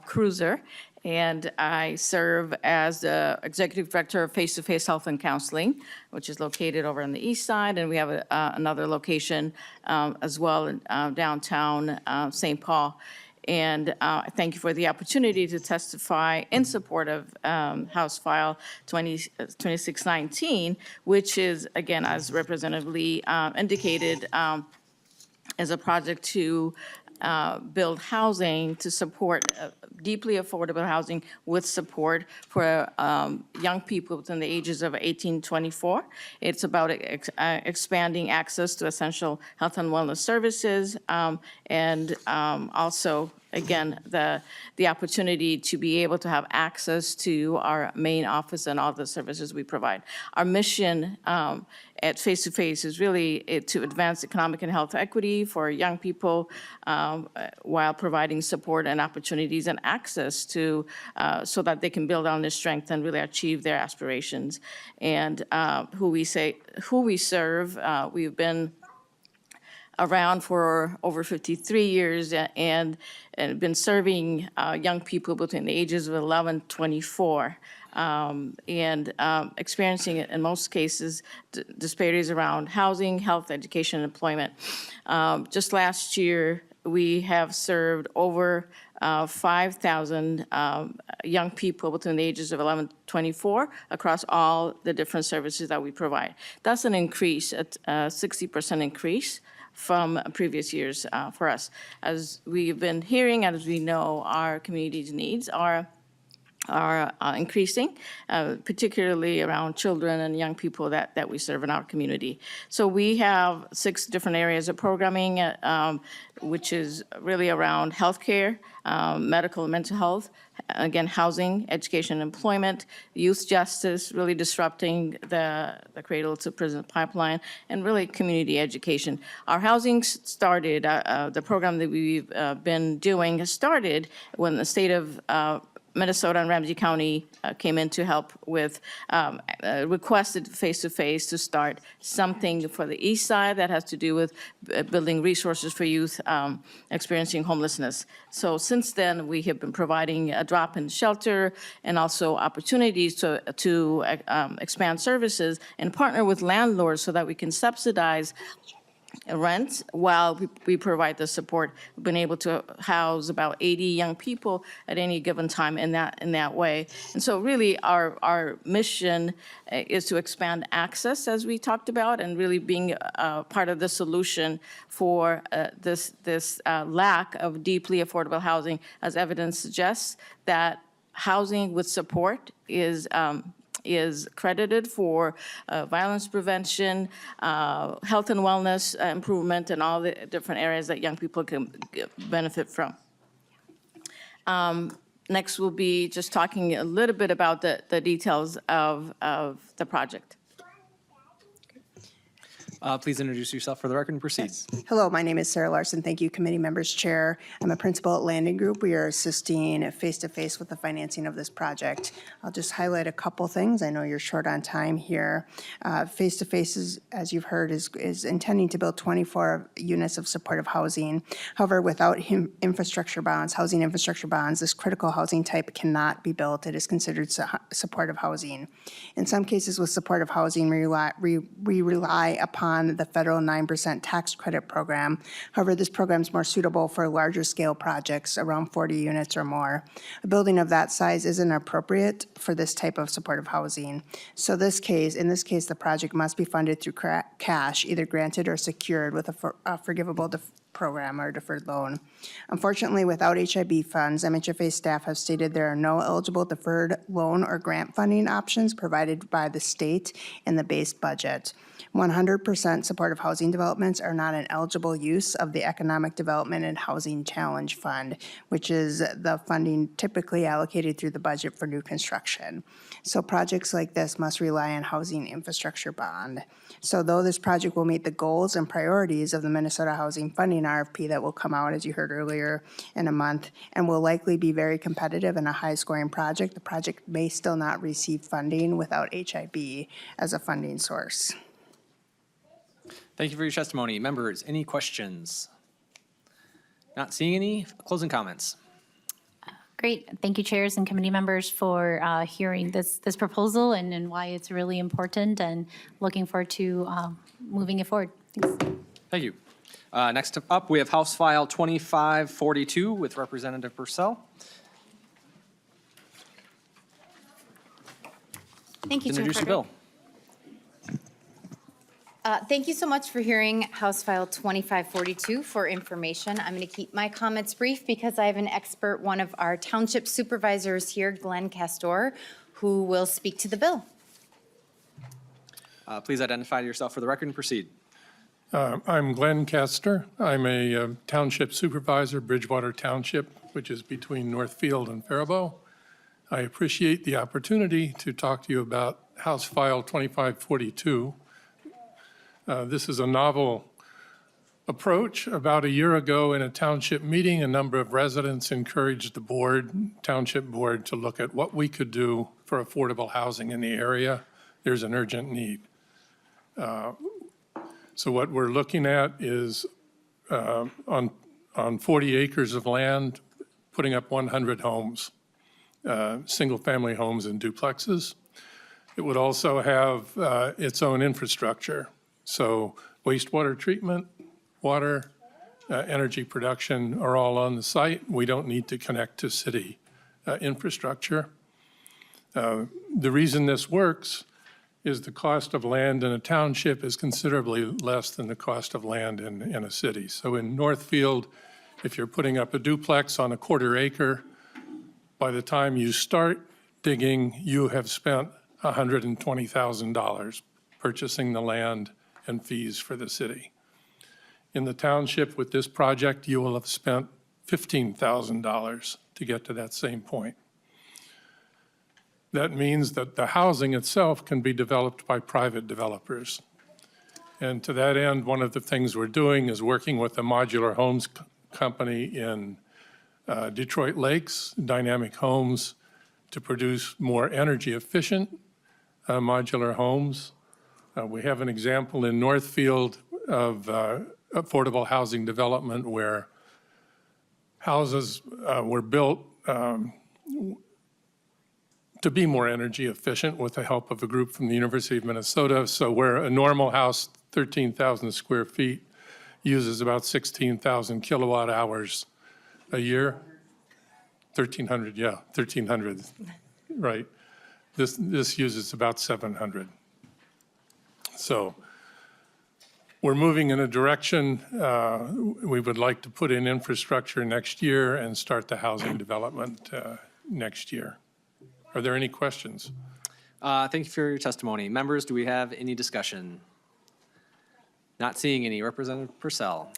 Cruiser, and I serve as the Executive Director of Face to Face Health and Counseling, which is located over on the east side, and we have another location as well in downtown St. Paul. And thank you for the opportunity to testify in support of House File 2619, which is, again, as Representative Lee indicated, as a project to build housing to support deeply affordable housing with support for young people within the ages of 18 to 24. It's about expanding access to essential health and wellness services, and also, again, the opportunity to be able to have access to our main office and all the services we provide. Our mission at Face to Face is really to advance economic and health equity for young people while providing support and opportunities and access to so that they can build on their strength and really achieve their aspirations. And who we serve, we've been around for over 53 years and been serving young people between the ages of 11 to 24. And experiencing, in most cases, disparities around housing, health, education, and employment. Just last year, we have served over 5,000 young people between the ages of 11 to 24 across all the different services that we provide. That's an increase, a 60% increase from previous years for us. As we've been hearing, and as we know, our community's needs are increasing, particularly around children and young people that we serve in our community. So we have 6 different areas of programming, which is really around healthcare, medical and mental health, again, housing, education, employment, youth justice, really disrupting the cradle to prison pipeline, and really community education. Our housing started, the program that we've been doing has started when the state of Minnesota and Ramsey County came in to help with, requested face-to-face to start something for the east side that has to do with building resources for youth experiencing homelessness. So since then, we have been providing a drop-in shelter and also opportunities to expand services and partner with landlords so that we can subsidize rent while we provide the support. We've been able to house about 80 young people at any given time in that way. And so really our mission is to expand access, as we talked about, and really being part of the solution for this lack of deeply affordable housing, as evidence suggests that housing with support is credited for violence prevention, health and wellness improvement, and all the different areas that young people can benefit from. Next, we'll be just talking a little bit about the details of the project. Please introduce yourself for the record and proceed. Hello, my name is Sarah Larson. Thank you, committee members, chair. I'm a principal at Landing Group. We are assisting face-to-face with the financing of this project. I'll just highlight a couple things. I know you're short on time here. Face-to-face, as you've heard, is intending to build 24 units of supportive housing. However, without infrastructure bonds, housing infrastructure bonds, this critical housing type cannot be built. It is considered supportive housing. In some cases with supportive housing, we rely upon the federal 9% tax credit program. However, this program is more suitable for larger scale projects, around 40 units or more. A building of that size isn't appropriate for this type of supportive housing. So in this case, the project must be funded through cash, either granted or secured with a forgivable program or deferred loan. Unfortunately, without HIB funds, MHFA staff have stated there are no eligible deferred loan or grant funding options provided by the state in the base budget. 100% supportive housing developments are not an eligible use of the Economic Development and Housing Challenge Fund, which is the funding typically allocated through the budget for new construction. So projects like this must rely on housing infrastructure bond. So though this project will meet the goals and priorities of the Minnesota Housing Funding RFP that will come out, as you heard earlier, in a month, and will likely be very competitive and a high-scoring project, the project may still not receive funding without HIB as a funding source. Thank you for your testimony. Members, any questions? Not seeing any. Closing comments. Great. Thank you, chairs and committee members, for hearing this proposal and why it's really important, and looking forward to moving it forward. Thanks. Thank you. Next up, we have House File 2542 with Representative Pursell. Thank you, Chair Introduce the Frederick. bill. Thank you so much for hearing House File 2542 for information. I'm going to keep my comments brief because I have an expert, one of our township supervisors here, Glenn Castor, who will speak to the bill. Please identify yourself for the record and proceed. I'm Glenn Kester. I'm a township supervisor, Bridgewater Township, which is between Northfield and Faribault. I appreciate the opportunity to talk to you about House File 2542. This is a novel approach. About a year ago in a township meeting, a number of residents encouraged the township board, to look at what we could do for affordable housing in the area. There's an urgent need. So what we're looking at is on 40 acres of land, putting up 100 homes, single-family homes and duplexes. It would also have its own infrastructure. So wastewater treatment, water, energy production are all on the site. We don't need to connect to city infrastructure. The reason this works is the cost of land in a township is considerably less than the cost of land in a city. So in Northfield, if you're putting up a duplex on a quarter acre, by the time you start digging, you have spent $120,000 purchasing the land and fees for the city. In the township with this project, you will have spent $15,000 to get to that same point. That means that the housing itself can be developed by private developers. And to that end, one of the things we're doing is working with a modular homes company in Detroit Lakes, Dynamic Homes, to produce more energy efficient modular homes. We have an example in Northfield of affordable housing development where houses were built to be more energy efficient with the help of a group from the University of Minnesota. So where a normal house, 13,000 square feet, uses about 16,000 kilowatt hours a year. 1,300, yeah, 1,300, right. This uses about 700. So we're moving in a direction. We would like to put in infrastructure next year and start the housing development next year. Are there any questions? Thank you for your testimony. Members, do we have any discussion? Not seeing any. Representative Pursell.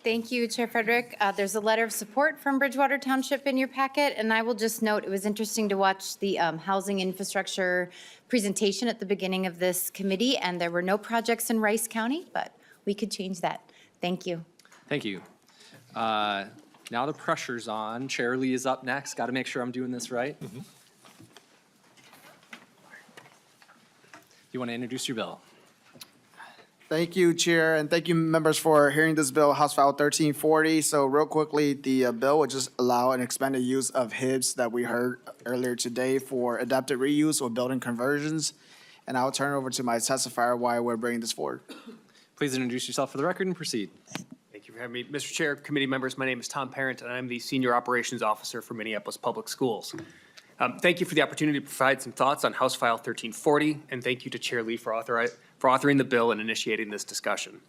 Thank you, Chair Frederick. There's a letter of support from Bridgewater Township in your packet, and I will just note it was interesting to watch the housing infrastructure presentation at the beginning of this committee, and there were no projects in Rice County, but we could change that. Thank you. Thank you. Now the pressure's on. Chair Lee is up next. Got to make sure I'm doing this right. You want to introduce your bill? Thank you, Chair, and thank you, members, for hearing this bill, House File 1340. So real quickly, the bill would just allow an expanded use of HIBs that we heard earlier today for adaptive reuse or building conversions. And I'll turn it over to my testifier why we're bringing this forward. Please introduce yourself for the record and proceed. Thank you for having me. Mr. Chair, committee members, my name is Tom Parent, and I'm the Senior Operations Officer for Minneapolis Public Schools. Thank you for the opportunity to provide some thoughts on House File 1340, and thank you to Chair Lee for authoring the bill and initiating this discussion.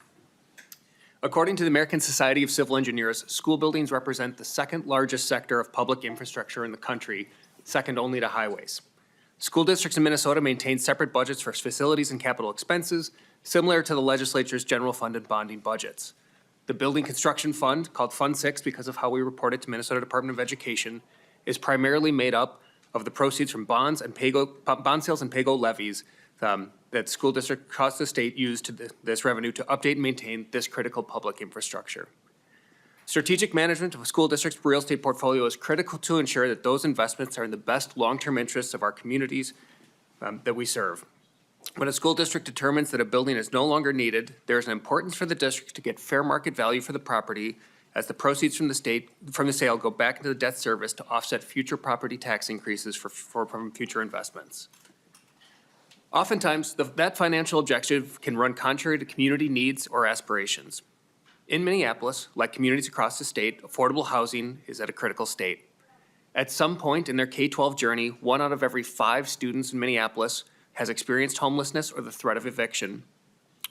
According to the American Society of Civil Engineers, school buildings represent the second largest sector of public infrastructure in the country, second only to highways. School districts in Minnesota maintain separate budgets for facilities and capital expenses, similar to the legislature's general fund and bonding budgets. The Building Construction Fund, called Fund 6 because of how we report it to Minnesota Department of Education, is primarily made up of the proceeds from bonds and bond sales and pay-go levies that school district across the state use this revenue to update and maintain this critical public infrastructure. Strategic management of a school district's real estate portfolio is critical to ensure that those investments are in the best long-term interests of our communities that we serve. When a school district determines that a building is no longer needed, there is an importance for the district to get fair market value for the property as the proceeds from the sale go back into the debt service to offset future property tax increases from future investments. Oftentimes, that financial objective can run contrary to community needs or aspirations. In Minneapolis, like communities across the state, affordable housing is at a critical state. At some point in their K-12 journey, 1 out of every 5 students in Minneapolis has experienced homelessness or the threat of eviction,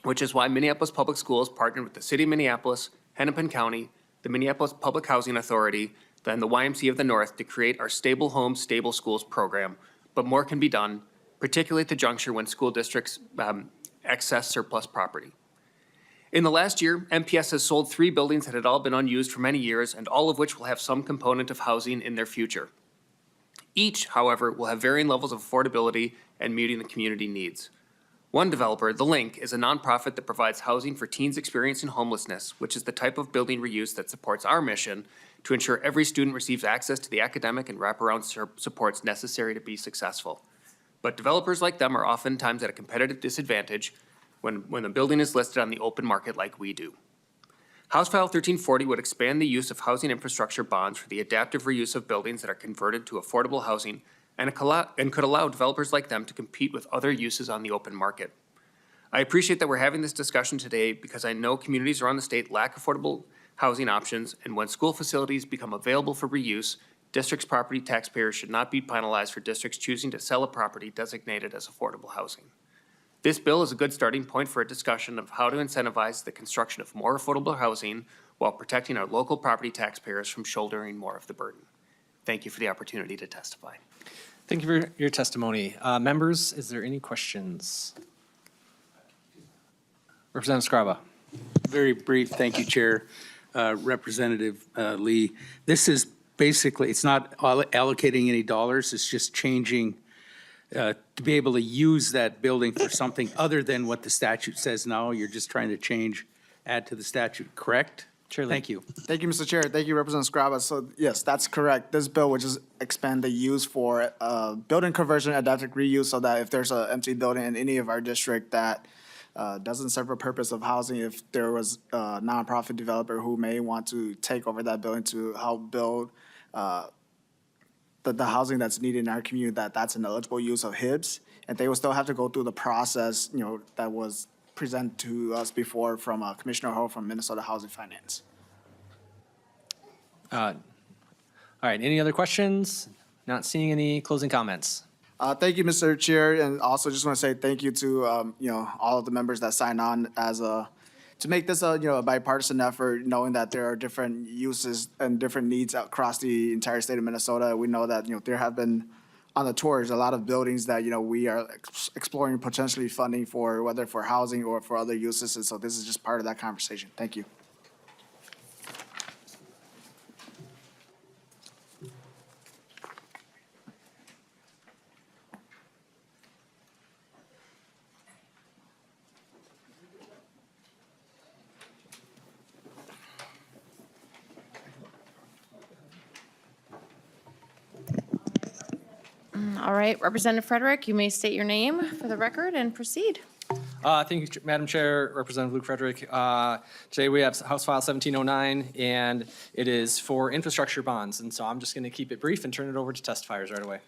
which is why Minneapolis Public Schools partnered with the City of Minneapolis, Hennepin County, the Minneapolis Public Housing Authority, and the YMCA of the North to create our Stable Homes, Stable Schools program. But more can be done, particularly at the juncture when school districts access surplus property. In the last year, MPS has sold 3 buildings that had all been unused for many years, and all of which will have some component of housing in their future. Each, however, will have varying levels of affordability and meeting the community needs. One developer, The Link, is a nonprofit that provides housing for teens experiencing homelessness, which is the type of building reuse that supports our mission to ensure every student receives access to the academic and wraparound supports necessary to be successful. But developers like them are oftentimes at a competitive disadvantage when the building is listed on the open market like we do. House File 1340 would expand the use of housing infrastructure bonds for the adaptive reuse of buildings that are converted to affordable housing and could allow developers like them to compete with other uses on the open market. I appreciate that we're having this discussion today because I know communities around the state lack affordable housing options, and when school facilities become available for reuse, districts' property taxpayers should not be penalized for districts choosing to sell a property designated as affordable housing. This bill is a good starting point for a discussion of how to incentivize the construction of more affordable housing while protecting our local property taxpayers from shouldering more of the burden. Thank you for the opportunity to testify. Thank you for your testimony. Members, is there any questions? Representative Scriba. Very brief, thank you, Chair. Representative Lee, this is basically, it's not allocating any dollars, it's just changing to be able to use that building for something other than what the statute says now. You're just trying to add to the statute, correct? Sure. Thank you. Thank you, Mr. Chair. Thank you, Representative Scriba. So yes, that's correct. This bill would just expand the use for building conversion, adaptive reuse, so that if there's an empty building in any of our district that doesn't serve a purpose of housing, if there was a nonprofit developer who may want to take over that building to help build the housing that's needed in our community, that's an eligible use of HIBs, and they will still have to go through the process, that was presented to us before from Commissioner Ho from Minnesota Housing Finance. All right, any other questions? Not seeing any closing comments. Thank you, Mr. Chair, and also just want to say thank you to all of the members that signed on to make this a bipartisan effort, knowing that there are different uses and different needs across the entire state of Minnesota. We know that there have been on the tours a lot of buildings that we are exploring potentially funding for, whether for housing or for other uses, and so this is just part of that conversation. Thank you. All right, Representative Frederick, you may state your name for the record and proceed. Thank you, Madam Chair, Representative Luke Frederick. Today we have House File 1709, and it is for infrastructure bonds. And so I'm just going to keep it brief and turn it over to testifiers right away.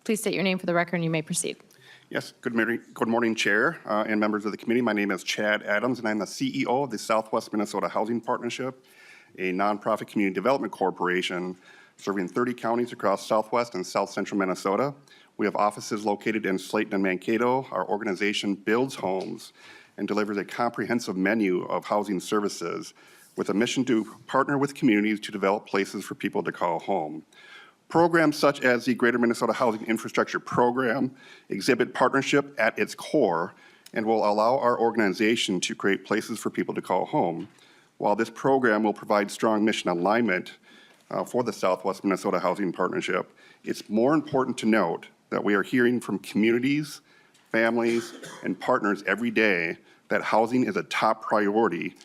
Please state your name for the record and you may proceed. Yes, good morning, Chair and members of the committee. My name is Chad Adams, and I'm the CEO of the Southwest Minnesota Housing Partnership, a nonprofit community development corporation serving 30 counties across southwest and south central Minnesota. We have offices located in Slayton and Mankato. Our organization builds homes and delivers a comprehensive menu of housing services with a mission to partner with communities to develop places for people to call home. Programs such as the Greater Minnesota Housing Infrastructure Program exhibit partnership at its core and will allow our organization to create places for people to call home. While this program will provide strong mission alignment for the Southwest Minnesota Housing Partnership, it's more important to note that we are hearing from communities, families, and partners every day that housing is a top priority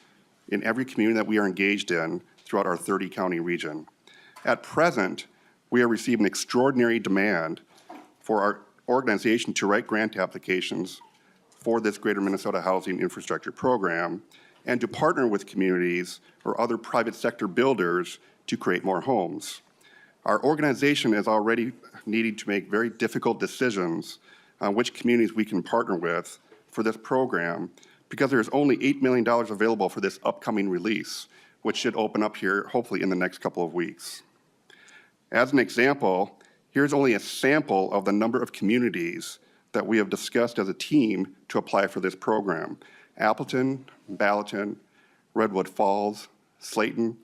in every community that we are engaged in throughout our 30-county region. At present, we are receiving extraordinary demand for our organization to write grant applications for this Greater Minnesota Housing Infrastructure Program and to partner with communities or other private sector builders to create more homes. Our organization is already needing to make very difficult decisions on which communities we can partner with for this program, because there's only $8 million available for this upcoming release, which should open up here hopefully in the next couple of weeks. As an example, here's only a sample of the number of communities that we have discussed as a team to apply for this program: Appleton, Ballatin, Redwood Falls, Slayton,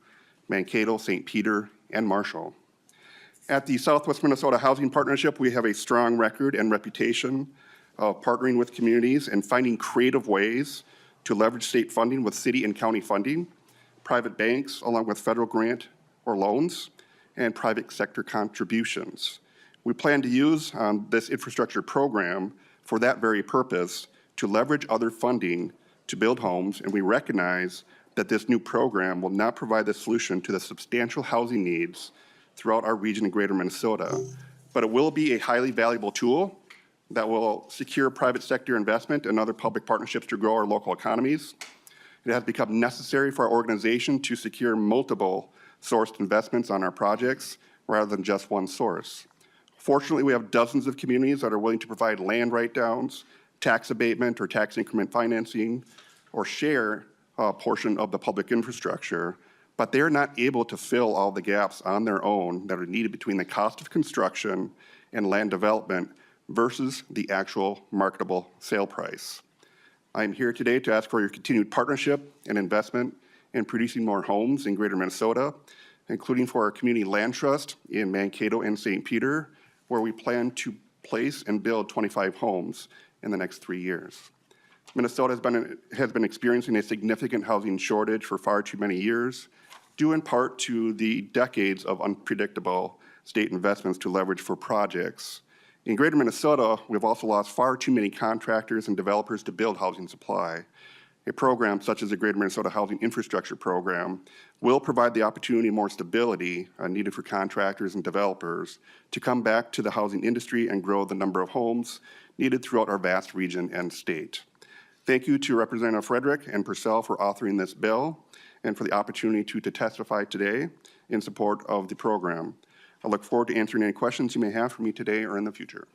Mankato, St. Peter, and Marshall. At the Southwest Minnesota Housing Partnership, we have a strong record and reputation of partnering with communities and finding creative ways to leverage state funding with city and county funding, private banks along with federal grant or loans, and private sector contributions. We plan to use this infrastructure program for that very purpose, to leverage other funding to build homes, and we recognize that this new program will not provide the solution to the substantial housing needs throughout our region in greater Minnesota, but it will be a highly valuable tool that will secure private sector investment and other public partnerships to grow our local economies. It has become necessary for our organization to secure multiple sourced investments on our projects rather than just one source. Fortunately, we have dozens of communities that are willing to provide land write-downs, tax abatement or tax increment financing, or share a portion of the public infrastructure, but they're not able to fill all the gaps on their own that are needed between the cost of construction and land development versus the actual marketable sale price. I'm here today to ask for your continued partnership and investment in producing more homes in greater Minnesota, including for our community land trust in Mankato and St. Peter, where we plan to place and build 25 homes in the next 3 years. Minnesota has been experiencing a significant housing shortage for far too many years, due in part to the decades of unpredictable state investments to leverage for projects. In greater Minnesota, we've also lost far too many contractors and developers to build housing supply. A program such as the Greater Minnesota Housing Infrastructure Program will provide the opportunity and more stability needed for contractors and developers to come back to the housing industry and grow the number of homes needed throughout our vast region and state. Thank you to Representative Frederick and Pursell for authoring this bill and for the opportunity to testify today in support of the program. I look forward to answering any questions you may have for me today or in the future.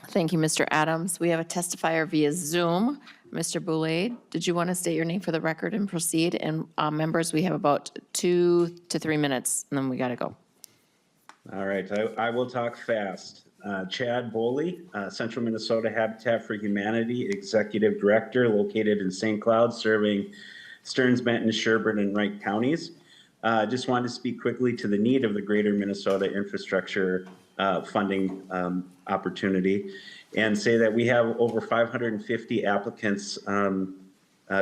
Thank you, Mr. Adams. We have a testifier via Zoom. Mr. Boulay, did you want to state your name for the record and proceed? And members, we have about 2 to 3 minutes, and then we got to go. All right, I will talk fast. Chad Boley, Central Minnesota Habitat for Humanity Executive Director, located in St. Cloud, serving Stearns, Benton, Sherburne, and Wright counties. Just wanted to speak quickly to the need of the Greater Minnesota infrastructure funding opportunity and say that we have over 550 applicants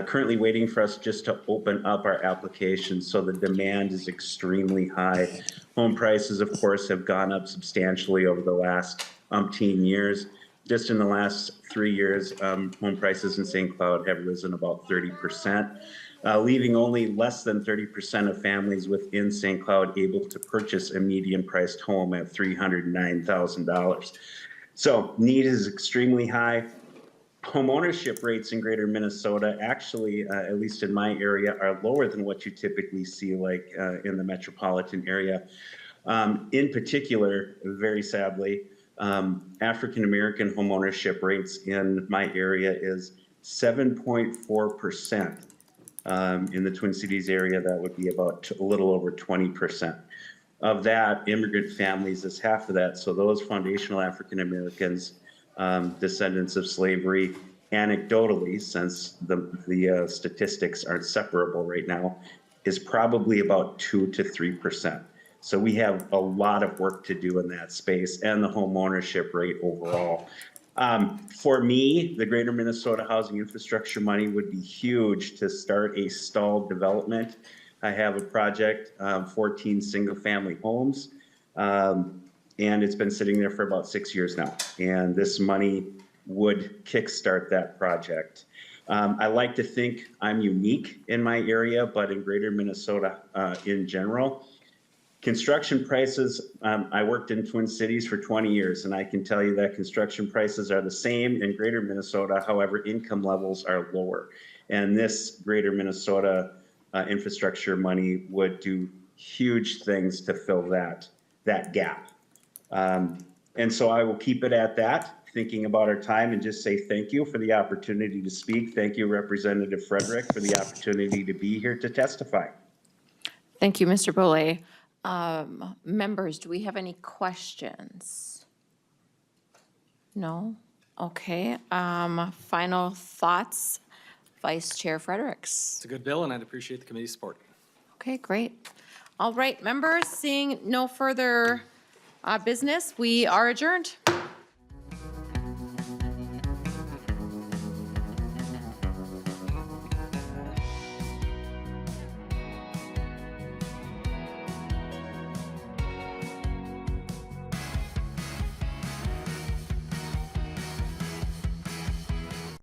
currently waiting for us just to open up our applications. So the demand is extremely high. Home prices, of course, have gone up substantially over the last umpteen years. Just in the last 3 years, home prices in St. Cloud have risen about 30%. Leaving only less than 30% of families within St. Cloud able to purchase a median-priced home at $309,000. So need is extremely high. Home ownership rates in greater Minnesota actually, at least in my area, are lower than what you typically see like in the metropolitan area. In particular, very sadly, African-American home ownership rates in my area is 7.4%. In the Twin Cities area, that would be about a little over 20%. Of that, immigrant families is half of that. So those foundational African Americans, descendants of slavery, anecdotally, since the statistics aren't separable right now, is probably about 2 to 3%. So we have a lot of work to do in that space and the home ownership rate overall. For me, the Greater Minnesota Housing Infrastructure money would be huge to start a stalled development. I have a project, 14 single-family homes, and it's been sitting there for about 6 years now. And this money would kickstart that project. I like to think I'm unique in my area, but in Greater Minnesota in general, construction prices, I worked in Twin Cities for 20 years, and I can tell you that construction prices are the same in Greater Minnesota, however, income levels are lower. And this Greater Minnesota infrastructure money would do huge things to fill that gap. And so I will keep it at that. thinking about our time and just say thank you for the opportunity to speak. Thank you, Representative Frederick, for the opportunity to be here to testify. Thank you, Mr. Boulay. Members, do we have any questions? No? Okay. Final thoughts, Vice Chair Fredericks. It's a good bill, and I'd appreciate the committee's support. Okay, great. All right, members, seeing no further business, we are adjourned.